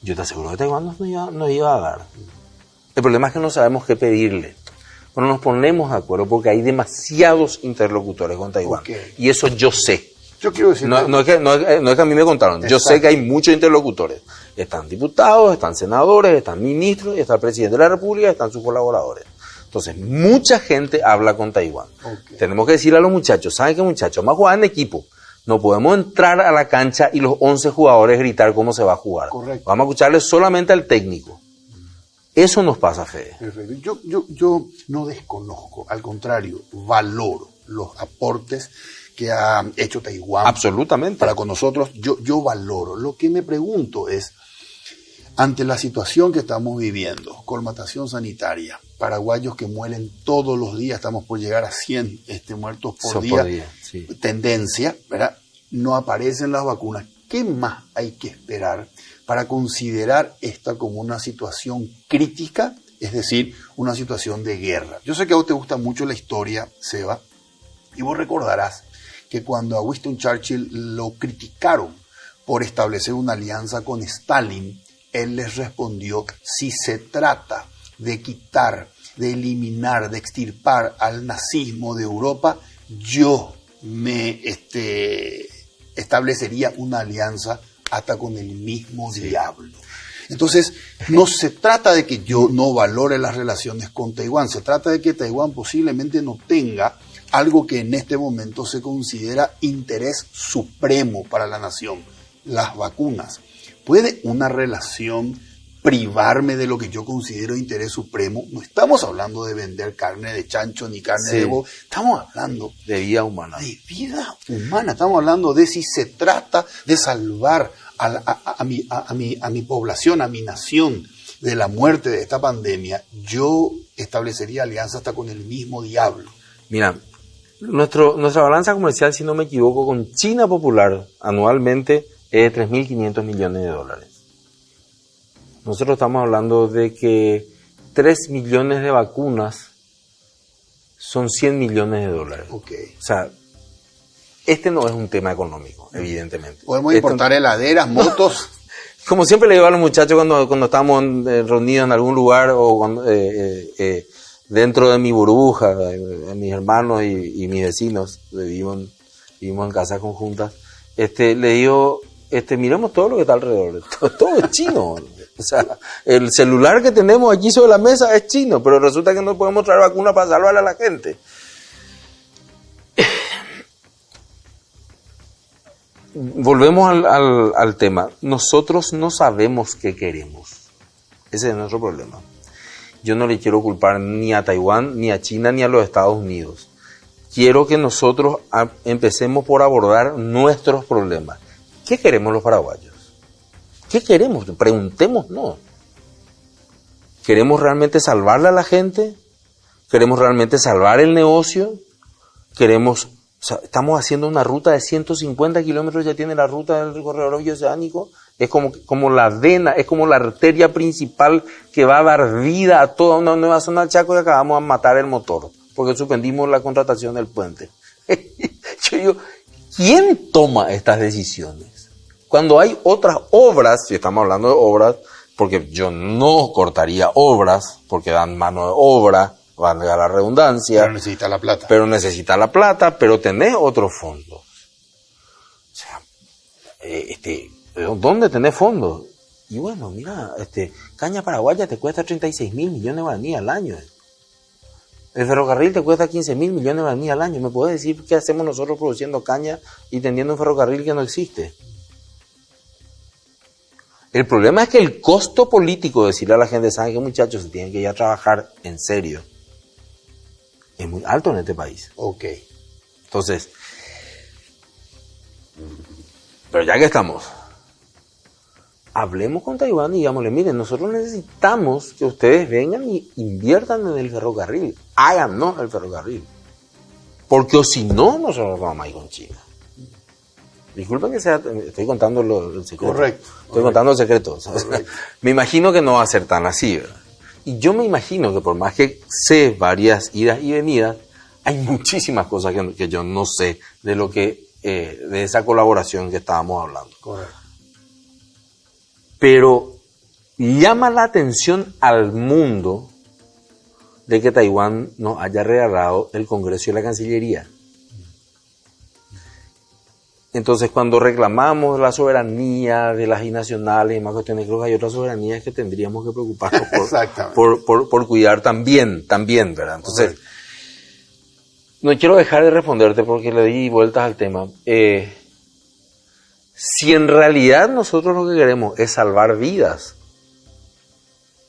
yo te aseguro que Taiwán nos iba a dar. El problema es que no sabemos qué pedirle. Bueno, nos ponemos de acuerdo porque hay demasiados interlocutores con Taiwán. Okay. Y eso yo sé. Yo quiero decir... No es que a mí me contaron. Exacto. Yo sé que hay muchos interlocutores. Están diputados, están senadores, están ministros, y está el presidente de la República, están sus colaboradores. Entonces, mucha gente habla con Taiwán. Okay. Tenemos que decirle a los muchachos, ¿saben qué, muchachos? Vamos a jugar en equipo. No podemos entrar a la cancha y los 11 jugadores gritar cómo se va a jugar. Correcto. Vamos a escucharle solamente al técnico. Eso nos pasa, Fede. Perfecto. Yo no desconozco, al contrario, valoro los aportes que ha hecho Taiwán. Absolutamente. Para con nosotros, yo valoro. Lo que me pregunto es, ante la situación que estamos viviendo, colmatación sanitaria, paraguayos que mueren todos los días, estamos por llegar a 100 muertos por día, sí. Tendencia, ¿verdad? No aparecen las vacunas. ¿Qué más hay que esperar para considerar esta como una situación crítica, es decir, una situación de guerra? Yo sé que a vos te gusta mucho la historia, Seba, y vos recordarás que cuando a Winston Churchill lo criticaron por establecer una alianza con Stalin, él les respondió, si se trata de quitar, de eliminar, de extirpar al nazismo de Europa, yo me establecería una alianza hasta con el mismo diablo. Entonces, no se trata de que yo no valore las relaciones con Taiwán, se trata de que Taiwán posiblemente no tenga algo que en este momento se considera interés supremo para la nación, las vacunas. ¿Puede una relación privarme de lo que yo considero interés supremo? No estamos hablando de vender carne de chancho ni carne de bobo, estamos hablando de vida humana. De vida humana, estamos hablando de si se trata de salvar a mi población, a mi nación de la muerte de esta pandemia. Yo establecería alianza hasta con el mismo diablo. Mira, nuestra balanza comercial, si no me equivoco, con China Popular anualmente es de 3.500 millones de dólares. Nosotros estamos hablando de que 3 millones de vacunas son 100 millones de dólares. Okay. O sea, este no es un tema económico, evidentemente. Podemos importar heladeras, motos. Como siempre le digo a los muchachos cuando estamos reunidos en algún lugar o cuando, dentro de mi burbuja, mis hermanos y mis vecinos, vivimos en casas conjuntas, le digo, miremos todo lo que está alrededor, todo es chino. O sea, el celular que tenemos aquí sobre la mesa es chino, pero resulta que no podemos traer vacunas para salvar a la gente. Volvemos al tema. Nosotros no sabemos qué queremos. Ese es nuestro problema. Yo no le quiero culpar ni a Taiwán, ni a China, ni a los Estados Unidos. Quiero que nosotros empecemos por abordar nuestros problemas. ¿Qué queremos los paraguayos? ¿Qué queremos? Preguntémonos. ¿Queremos realmente salvarle a la gente? ¿Queremos realmente salvar el negocio? Estamos haciendo una ruta de 150 kilómetros, ya tiene la ruta del corredor bioceánico. Es como la vena, es como la arteria principal que va a dar vida a toda una nueva zona del Chaco y acabamos a matar el motor, porque suspendimos la contratación del puente. Yo digo, ¿quién toma estas decisiones? Cuando hay otras obras, si estamos hablando de obras, porque yo no cortaría obras, porque dan mano de obra, valga la redundancia. Pero necesita la plata. Pero tenés otros fondos. O sea, ¿dónde tenés fondos? Y bueno, mira, caña paraguaya te cuesta 36.000 millones de guaraníes al año. El ferrocarril te cuesta 15.000 millones de guaraníes al año. ¿Me puedes decir qué hacemos nosotros produciendo caña y teniendo un ferrocarril que no existe? El problema es que el costo político de decirle a la gente, ¿saben qué, muchachos? Se tienen que ir a trabajar en serio. Es muy alto en este país. Ok. Entonces, pero ya que estamos, hablemos con Taiwán y digámosle, miren, nosotros necesitamos que ustedes vengan y inviertan en el ferrocarril. Háganos el ferrocarril. Porque o si no, nosotros vamos a ir con China. Disculpen que estoy contando el secreto. Correcto. Estoy contando el secreto. Me imagino que no va a ser tan así, ¿verdad? Y yo me imagino que por más que sé varias idas y venidas, hay muchísimas cosas que yo no sé de esa colaboración que estábamos hablando. Correcto. Pero llama la atención al mundo de que Taiwán nos haya regalado el Congreso y la Cancillería. Entonces, cuando reclamamos la soberanía de las binacionales y más cuestiones, creo que hay otras soberanías que tendríamos que preocuparnos por cuidar también, ¿verdad? Entonces, no quiero dejar de responderte porque le di vueltas al tema. Si en realidad nosotros lo que queremos es salvar vidas,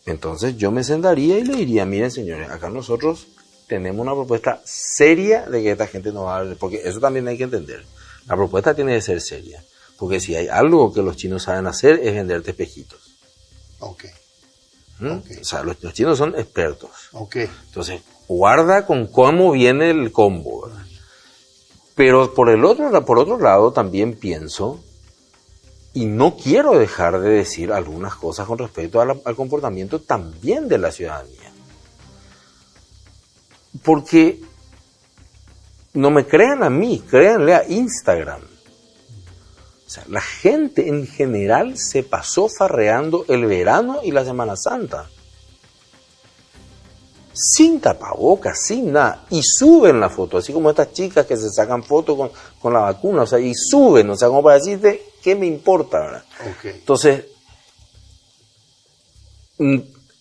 entonces yo me sentaría y le diría, miren señores, acá nosotros tenemos una propuesta seria de que esta gente no va a... Porque eso también hay que entender. La propuesta tiene que ser seria, porque si hay algo que los chinos saben hacer es venderte espejitos. Ok. O sea, los chinos son expertos. Ok. Entonces, guarda con cómo viene el combo, ¿verdad? Pero por otro lado también pienso, y no quiero dejar de decir algunas cosas con respecto al comportamiento también de la ciudadanía. Porque no me crean a mí, créanle a Instagram. O sea, la gente en general se pasó farreando el verano y la Semana Santa. Sin tapabocas, sin nada. Y suben la foto, así como estas chicas que se sacan fotos con la vacuna. O sea, y suben, o sea, como para decirte, ¿qué me importa, verdad? Okay. Entonces,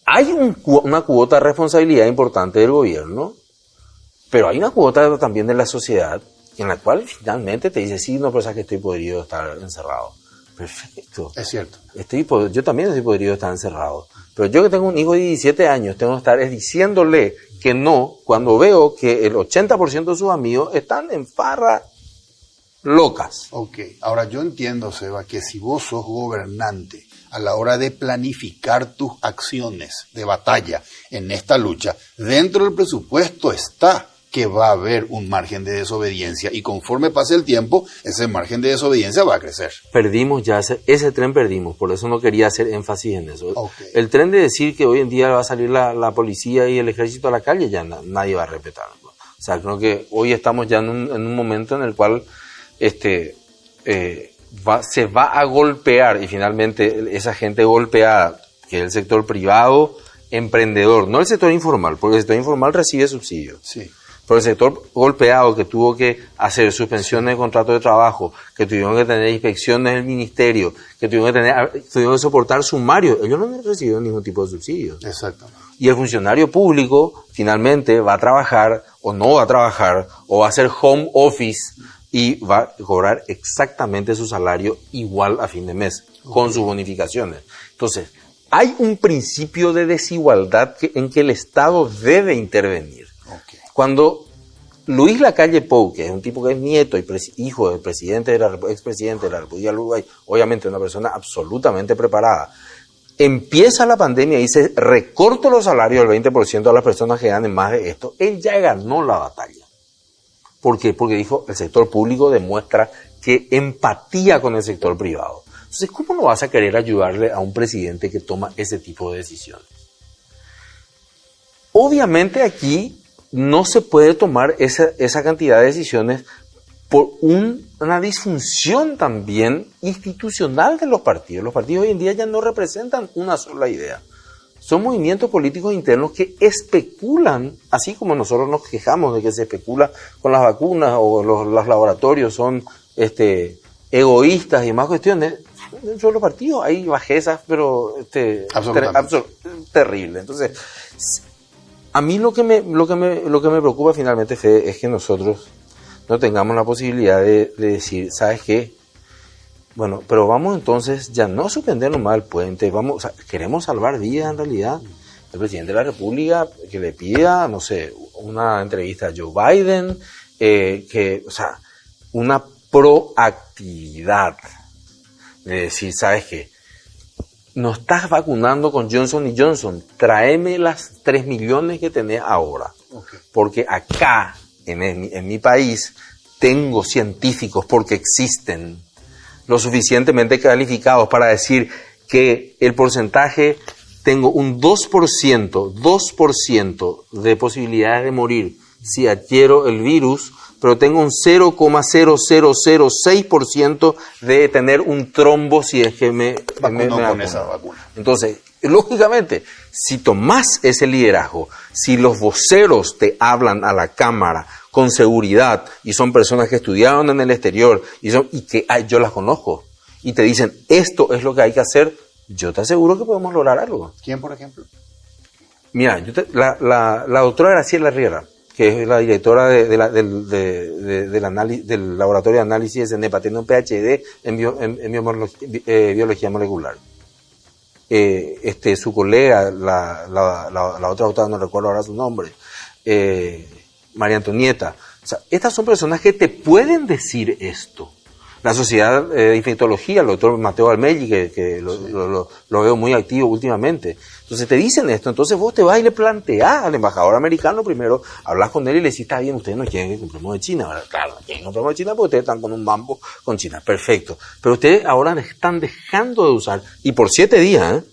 hay una cuota de responsabilidad importante del gobierno, pero hay una cuota también de la sociedad en la cual finalmente te dice, sí, no, pero sabes que estoy podrido de estar encerrado. Perfecto. Es cierto. Yo también estoy podrido de estar encerrado. Pero yo que tengo un hijo de 17 años, tengo que estar diciéndole que no cuando veo que el 80% de sus amigos están en farra locas. Ok. Ahora yo entiendo, Seba, que si vos sos gobernante a la hora de planificar tus acciones de batalla en esta lucha, dentro del presupuesto está que va a haber un margen de desobediencia y conforme pase el tiempo, ese margen de desobediencia va a crecer. Perdimos ya, ese tren perdimos, por eso no quería hacer énfasis en eso. Okay. El tren de decir que hoy en día va a salir la policía y el ejército a la calle, ya nadie va a respetarlo. O sea, creo que hoy estamos ya en un momento en el cual se va a golpear, y finalmente esa gente golpeada, que es el sector privado, emprendedor, no el sector informal, porque el sector informal recibe subsidios. Sí. Pero el sector golpeado, que tuvo que hacer suspensiones de contratos de trabajo, que tuvieron que tener inspecciones del ministerio, que tuvieron que soportar sumarios, ellos no recibieron ningún tipo de subsidio. Exactamente. Y el funcionario público finalmente va a trabajar o no va a trabajar, o va a hacer home office y va a cobrar exactamente su salario igual a fin de mes, con sus bonificaciones. Entonces, hay un principio de desigualdad en que el Estado debe intervenir. Okay. Cuando Luis Lacalle Pou, que es un tipo que es nieto y hijo del expresidente de la República del Uruguay, obviamente una persona absolutamente preparada, empieza la pandemia y dice, recorto los salarios del 20% a las personas que ganen más de esto, él ya ganó la batalla. ¿Por qué? Porque dijo, el sector público demuestra que empatía con el sector privado. Entonces, ¿cómo no vas a querer ayudarle a un presidente que toma ese tipo de decisiones? Obviamente aquí no se puede tomar esa cantidad de decisiones por una disfunción también institucional de los partidos. Los partidos hoy en día ya no representan una sola idea. Son movimientos políticos internos que especulan, así como nosotros nos quejamos de que se especula con las vacunas o los laboratorios son egoístas y demás cuestiones. Dentro de los partidos hay bajezas, pero terrible. Entonces, a mí lo que me preocupa finalmente, Fede, es que nosotros no tengamos la posibilidad de decir, ¿sabes qué? Bueno, pero vamos entonces ya no a suspender nomás el puente, queremos salvar vidas en realidad. El presidente de la República que le pida, no sé, una entrevista a Joe Biden, una proactividad de decir, ¿sabes qué? No estás vacunando con Johnson & Johnson, tráeme las 3 millones que tenés ahora. Okay. Porque acá, en mi país, tengo científicos, porque existen, lo suficientemente calificados para decir que el porcentaje, tengo un 2% de posibilidades de morir si adquiero el virus, pero tengo un 0,0006% de tener un trombo si es que me con esa vacuna. Entonces, lógicamente, si tomás ese liderazgo, si los voceros te hablan a la cámara con seguridad y son personas que estudiaron en el exterior y que yo las conozco y te dicen esto es lo que hay que hacer, yo te aseguro que podemos lograr algo. ¿Quién, por ejemplo? Mira, la doctora Graciela Riera, que es la directora del laboratorio de análisis de NEPA, tiene un PhD en biología molecular. Su colega, la otra doctora, no recuerdo ahora su nombre, María Antonieta. O sea, estas son personas que te pueden decir esto. La Sociedad de Infectología, el doctor Mateo Almelli, que lo veo muy activo últimamente. Entonces te dicen esto, entonces vos te vas y le planteás al embajador americano primero, hablas con él y le decís, está bien, ustedes no quieren que compremos de China. ¿Verdad? Claro, no quieren que compremos de China porque ustedes están con un mambo con China. Perfecto. Pero ustedes ahora están dejando de usar, y por 7 días,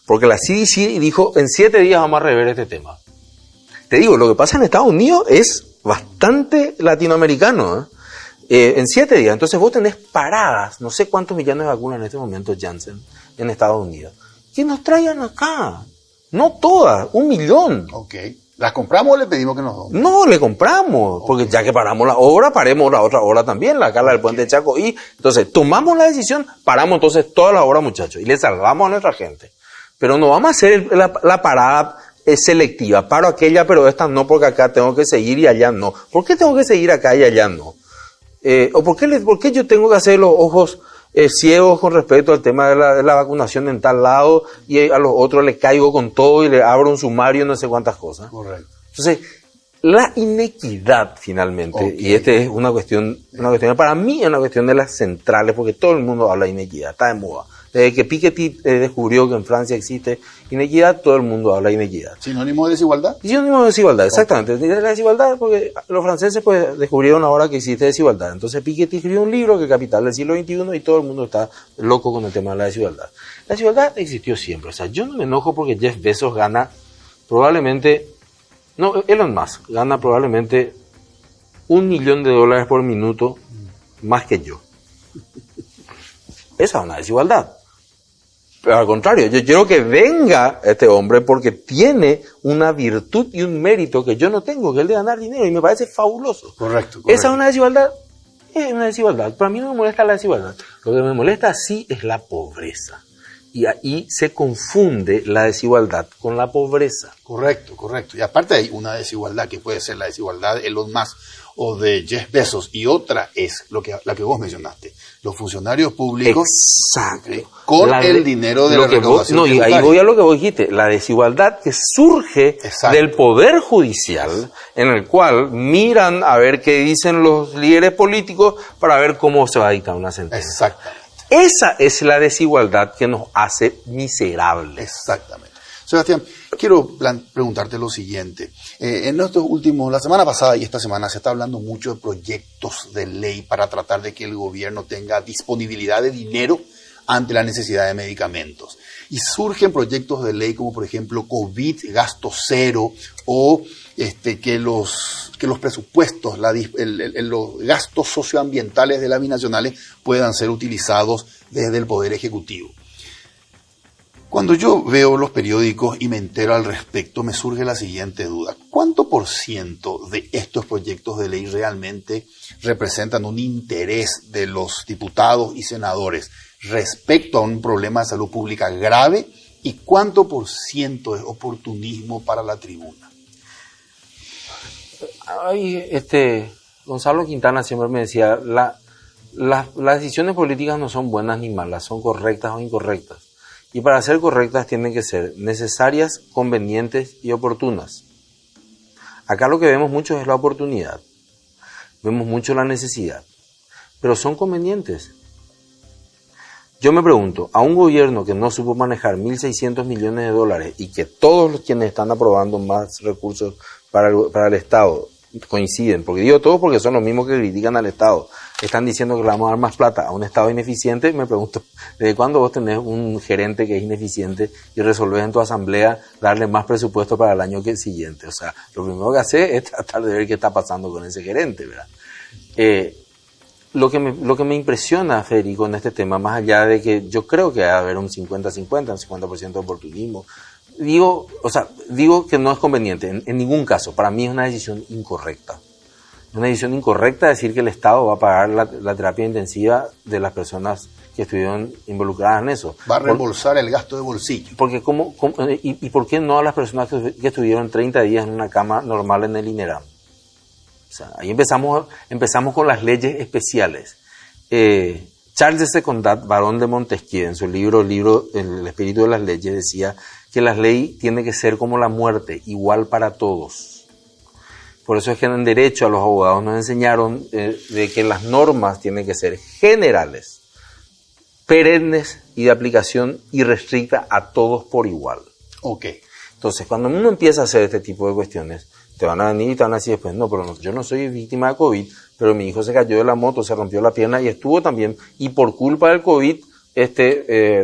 porque la CDC dijo, en 7 días vamos a rever este tema. Te digo, lo que pasa en Estados Unidos es bastante latinoamericano, en 7 días. Entonces vos tenés paradas, no sé cuántos millones de vacunas en este momento Janssen en Estados Unidos. Que nos traigan acá. No todas, 1 millón. Ok. ¿Las compramos o le pedimos que nos donen? No, le compramos. Porque ya que paramos la obra, paremos la otra obra también, la del puente de Chaco. Y entonces tomamos la decisión, paramos entonces toda la obra, muchachos. Y le salvamos a nuestra gente. Pero no vamos a hacer la parada selectiva. Paro aquella, pero esta no, porque acá tengo que seguir y allá no. ¿Por qué tengo que seguir acá y allá no? ¿O por qué yo tengo que hacer los ojos ciegos con respecto al tema de la vacunación en tal lado y a los otros le caigo con todo y le abro un sumario, no sé cuántas cosas? Correcto. Entonces, la inequidad finalmente, y esta es una cuestión, para mí es una cuestión de las centrales, porque todo el mundo habla de inequidad, está de moda. Desde que Piketty descubrió que en Francia existe inequidad, todo el mundo habla de inequidad. ¿Sinónimo de desigualdad? Sinónimo de desigualdad, exactamente. La desigualdad, porque los franceses pues descubrieron ahora que existe desigualdad. Entonces Piketty escribió un libro, que es Capital del siglo XXI, y todo el mundo está loco con el tema de la desigualdad. La desigualdad existió siempre. O sea, yo no me enojo porque Jeff Bezos gana probablemente, no, Elon Musk gana probablemente $1 millón por minuto más que yo. Esa es una desigualdad. Pero al contrario, yo quiero que venga este hombre porque tiene una virtud y un mérito que yo no tengo, que es el de ganar dinero, y me parece fabuloso. Correcto. ¿Esa es una desigualdad? Es una desigualdad. Para mí no me molesta la desigualdad. Lo que me molesta sí es la pobreza. Y ahí se confunde la desigualdad con la pobreza. Correcto. Y aparte hay una desigualdad que puede ser la desigualdad de Elon Musk o de Jeff Bezos, y otra es la que vos mencionaste, los funcionarios públicos. Exacto. Con el dinero de la recaudación y ahí voy a lo que vos dijiste, la desigualdad que surge del poder judicial, en el cual miran a ver qué dicen los líderes políticos para ver cómo se va a dictar una sentencia. Exactamente. Esa es la desigualdad que nos hace miserables. Exactamente. Sebastián, quiero preguntarte lo siguiente. La semana pasada y esta semana se está hablando mucho de proyectos de ley para tratar de que el gobierno tenga disponibilidad de dinero ante la necesidad de medicamentos. Y surgen proyectos de ley como, por ejemplo, COVID, gasto cero, o que los presupuestos, los gastos socioambientales de las binacionales puedan ser utilizados desde el Poder Ejecutivo. Cuando yo veo los periódicos y me entero al respecto, me surge la siguiente duda. ¿Cuánto por ciento de estos proyectos de ley realmente representan un interés de los diputados y senadores respecto a un problema de salud pública grave? ¿Y cuánto por ciento es oportunismo para la tribuna? Gonzalo Quintana siempre me decía, las decisiones políticas no son buenas ni malas, son correctas o incorrectas. Y para ser correctas tienen que ser necesarias, convenientes y oportunas. Acá lo que vemos mucho es la oportunidad. Vemos mucho la necesidad. Pero son convenientes. Yo me pregunto, a un gobierno que no supo manejar 1.600 millones de dólares y que todos los quienes están aprobando más recursos para el Estado coinciden, porque digo todos porque son los mismos que critican al Estado, están diciendo que le vamos a dar más plata a un Estado ineficiente, me pregunto, ¿desde cuándo vos tenés un gerente que es ineficiente y resolvés en tu asamblea darle más presupuesto para el año siguiente? O sea, lo primero que hace es tratar de ver qué está pasando con ese gerente, ¿verdad? Lo que me impresiona, Federico, en este tema, más allá de que yo creo que va a haber un 50-50, un 50% de oportunismo, digo que no es conveniente, en ningún caso. Para mí es una decisión incorrecta. Es una decisión incorrecta decir que el Estado va a pagar la terapia intensiva de las personas que estuvieron involucradas en eso. Va a reembolsar el gasto de bolsillo. Porque ¿y por qué no a las personas que estuvieron 30 días en una cama normal en el INERAM? O sea, ahí empezamos con las leyes especiales. Charles de Secondat, barón de Montesquieu, en su libro El espíritu de las leyes, decía que la ley tiene que ser como la muerte, igual para todos. Por eso es que en derecho a los abogados nos enseñaron de que las normas tienen que ser generales, perennes y de aplicación irrestricta a todos por igual. Ok. Entonces, cuando uno empieza a hacer este tipo de cuestiones, te van a venir y te van a decir después, no, pero yo no soy víctima de COVID, pero mi hijo se cayó de la moto, se rompió la pierna y estuvo también, y por culpa del COVID,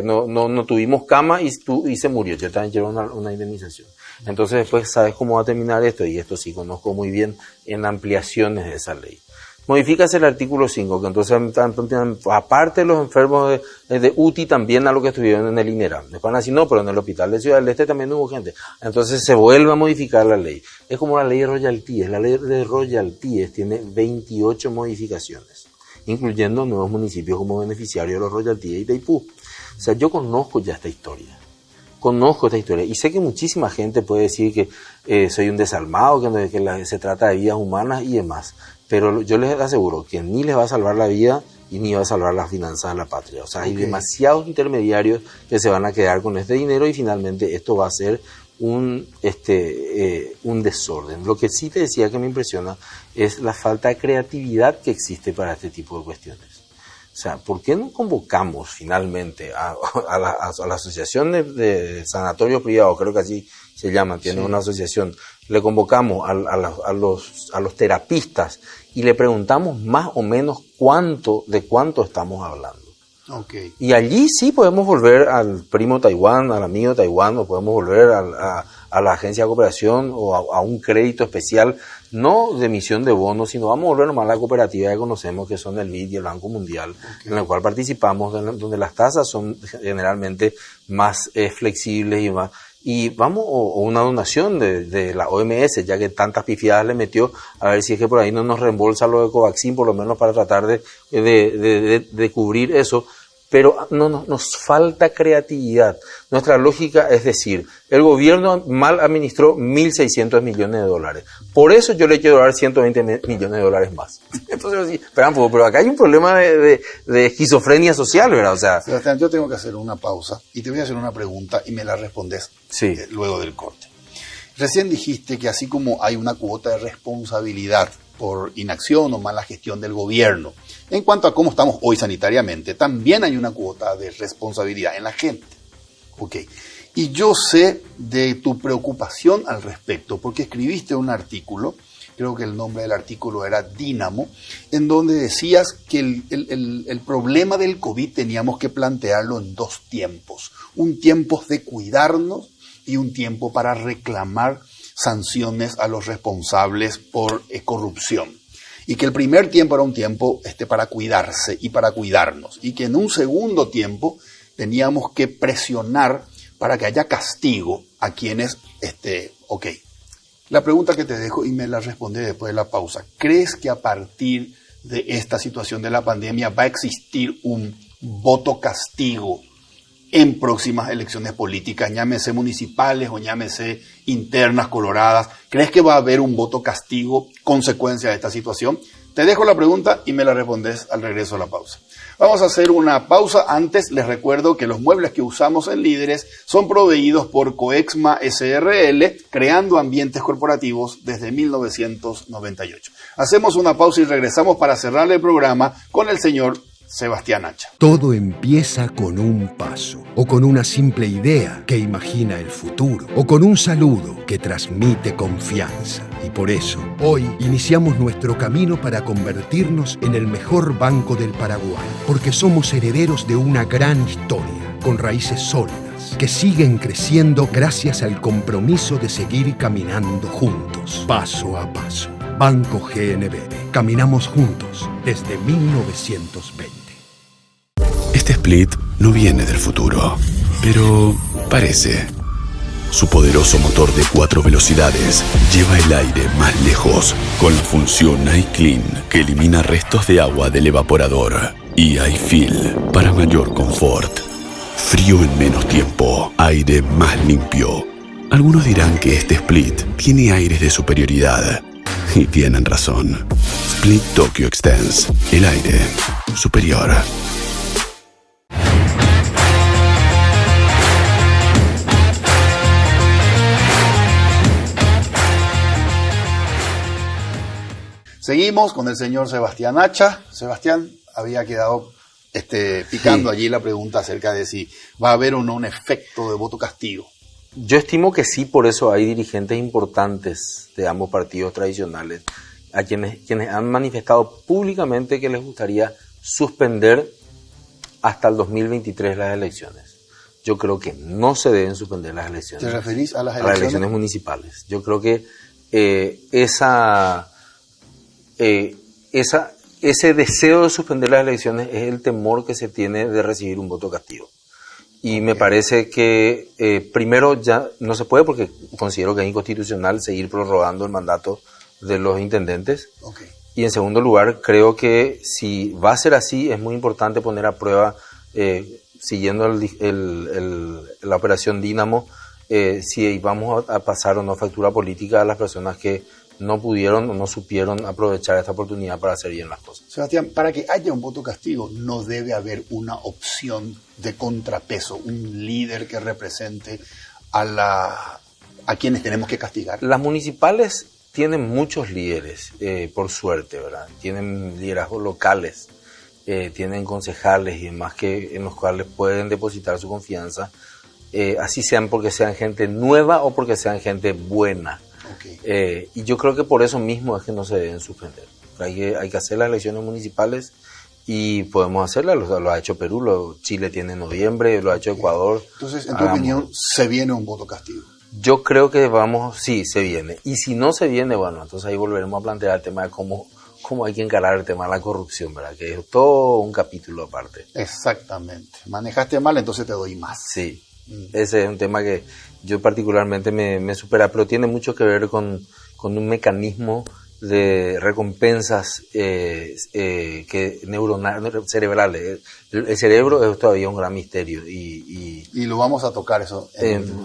no tuvimos cama y se murió. Yo también quiero una indemnización. Entonces después sabes cómo va a terminar esto, y esto sí conozco muy bien en ampliaciones de esa ley. Modifícase el artículo 5, que entonces aparte de los enfermos de UTI, también a los que estuvieron en el INERAM. Después van a decir, no, pero en el hospital de Ciudad del Este también hubo gente. Entonces se vuelve a modificar la ley. Es como la ley de royalties. La ley de royalties tiene 28 modificaciones, incluyendo nuevos municipios como beneficiarios de los royalties de Itaipú. O sea, yo conozco ya esta historia. Y sé que muchísima gente puede decir que soy un desalmado, que se trata de vidas humanas y demás. Pero yo les aseguro que ni les va a salvar la vida y ni va a salvar las finanzas de la patria. O sea, hay demasiados intermediarios que se van a quedar con este dinero y finalmente esto va a ser un desorden. Lo que sí te decía que me impresiona es la falta de creatividad que existe para este tipo de cuestiones. O sea, ¿por qué no convocamos finalmente a la asociación de sanatorios privados, creo que así se llama, tiene una asociación, le convocamos a los terapistas y le preguntamos más o menos de cuánto estamos hablando? Y allí sí podemos volver al primo Taiwán, al amigo Taiwán, o podemos volver a la agencia de cooperación o a un crédito especial, no de emisión de bonos, sino vamos a volver nomás a la cooperativa que conocemos, que son el BID y el Banco Mundial, en el cual participamos, donde las tasas son generalmente más flexibles y más. Y vamos, o una donación de la OMS, ya que tantas pifiadas le metió, a ver si es que por ahí no nos reembolsa lo de Covaxin, por lo menos para tratar de cubrir eso. Pero nos falta creatividad. Nuestra lógica es decir, el gobierno mal administró 1.600 millones de dólares. Por eso yo le quiero dar 120 millones de dólares más. Entonces, sí, pero acá hay un problema de esquizofrenia social, ¿verdad? O sea, Sebastián, yo tengo que hacer una pausa y te voy a hacer una pregunta y me la respondes luego del corte. Recién dijiste que así como hay una cuota de responsabilidad por inacción o mala gestión del gobierno, en cuanto a cómo estamos hoy sanitariamente, también hay una cuota de responsabilidad en la gente. Okay. Y yo sé de tu preocupación al respecto, porque escribiste un artículo, creo que el nombre del artículo era Dínamo, en donde decías que el problema del COVID teníamos que plantearlo en dos tiempos. Un tiempo de cuidarnos y un tiempo para reclamar sanciones a los responsables por corrupción. Y que el primer tiempo era un tiempo para cuidarse y para cuidarnos. Y que en un segundo tiempo teníamos que presionar para que haya castigo a quienes, La pregunta que te dejo y me la responde después de la pausa. ¿Crees que a partir de esta situación de la pandemia va a existir un voto castigo en próximas elecciones políticas, llámese municipales o llámese internas, coloradas? ¿Crees que va a haber un voto castigo consecuencia de esta situación? Te dejo la pregunta y me la respondes al regreso a la pausa. Vamos a hacer una pausa. Antes les recuerdo que los muebles que usamos en Líderes son proveídos por Coexma SRL, creando ambientes corporativos desde 1998. Hacemos una pausa y regresamos para cerrar el programa con el señor Sebastián Acha. Todo empieza con un paso, o con una simple idea que imagina el futuro, o con un saludo que transmite confianza. Y por eso, hoy iniciamos nuestro camino para convertirnos en el mejor banco del Paraguay, porque somos herederos de una gran historia, con raíces sólidas, que siguen creciendo gracias al compromiso de seguir caminando juntos, paso a paso. Banco GNB. Caminamos juntos desde 1920. Este split no viene del futuro, pero parece. Su poderoso motor de 4 velocidades lleva el aire más lejos con la función iClean que elimina restos de agua del evaporador y iFill para mayor confort. Frío en menos tiempo, aire más limpio. Algunos dirán que este split tiene aires de superioridad. Y tienen razón. Split Tokyo Extends. El aire superior. Seguimos con el señor Sebastián Acha. Sebastián, había quedado picando allí la pregunta acerca de si va a haber o no un efecto de voto castigo. Yo estimo que sí, por eso hay dirigentes importantes de ambos partidos tradicionales a quienes han manifestado públicamente que les gustaría suspender hasta el 2023 las elecciones. Yo creo que no se deben suspender las elecciones. ¿Te referís a las elecciones? A las elecciones municipales. Yo creo que ese deseo de suspender las elecciones es el temor que se tiene de recibir un voto castigo. Y me parece que primero ya no se puede porque considero que es inconstitucional seguir prorrogando el mandato de los intendentes. Okay. Y en segundo lugar, creo que si va a ser así, es muy importante poner a prueba, siguiendo la operación Dínamo, si vamos a pasar o no factura política a las personas que no pudieron o no supieron aprovechar esta oportunidad para hacer bien las cosas. Sebastián, para que haya un voto castigo no debe haber una opción de contrapeso, un líder que represente a quienes tenemos que castigar. Las municipales tienen muchos líderes, por suerte, ¿verdad? Tienen liderazgos locales, tienen concejales y demás en los cuales pueden depositar su confianza, así sean porque sean gente nueva o porque sean gente buena. Okay. Y yo creo que por eso mismo es que no se deben suspender. Hay que hacer las elecciones municipales y podemos hacerlas. Lo ha hecho Perú, Chile tiene en noviembre, lo ha hecho Ecuador. Entonces, en tu opinión, ¿se viene un voto castigo? Yo creo que sí, se viene. Y si no se viene, bueno, entonces ahí volveremos a plantear el tema de cómo hay que encarar el tema de la corrupción, ¿verdad? Que es todo un capítulo aparte. Exactamente. Manejaste mal, entonces te doy más. Sí, ese es un tema que yo particularmente me supera, pero tiene mucho que ver con un mecanismo de recompensas cerebrales. El cerebro es todavía un gran misterio y lo vamos a tocar eso.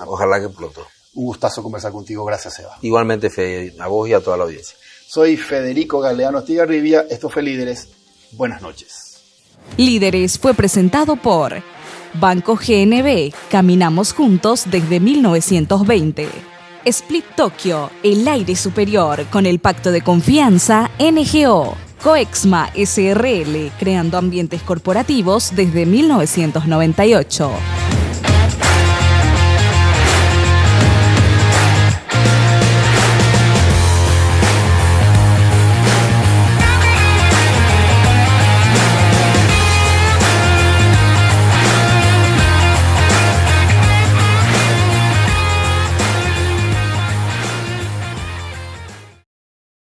Ojalá que pronto. Un gustazo conversar contigo. Gracias, Seba. Igualmente, Fede, a vos y a toda la audiencia. Soy Federico Galeano Estigarribia. Esto fue Líderes. Buenas noches. Líderes fue presentado por Banco GNB. Caminamos juntos desde 1920. Split Tokyo, el aire superior con el pacto de confianza NGO. Coexma SRL, creando ambientes corporativos desde 1998.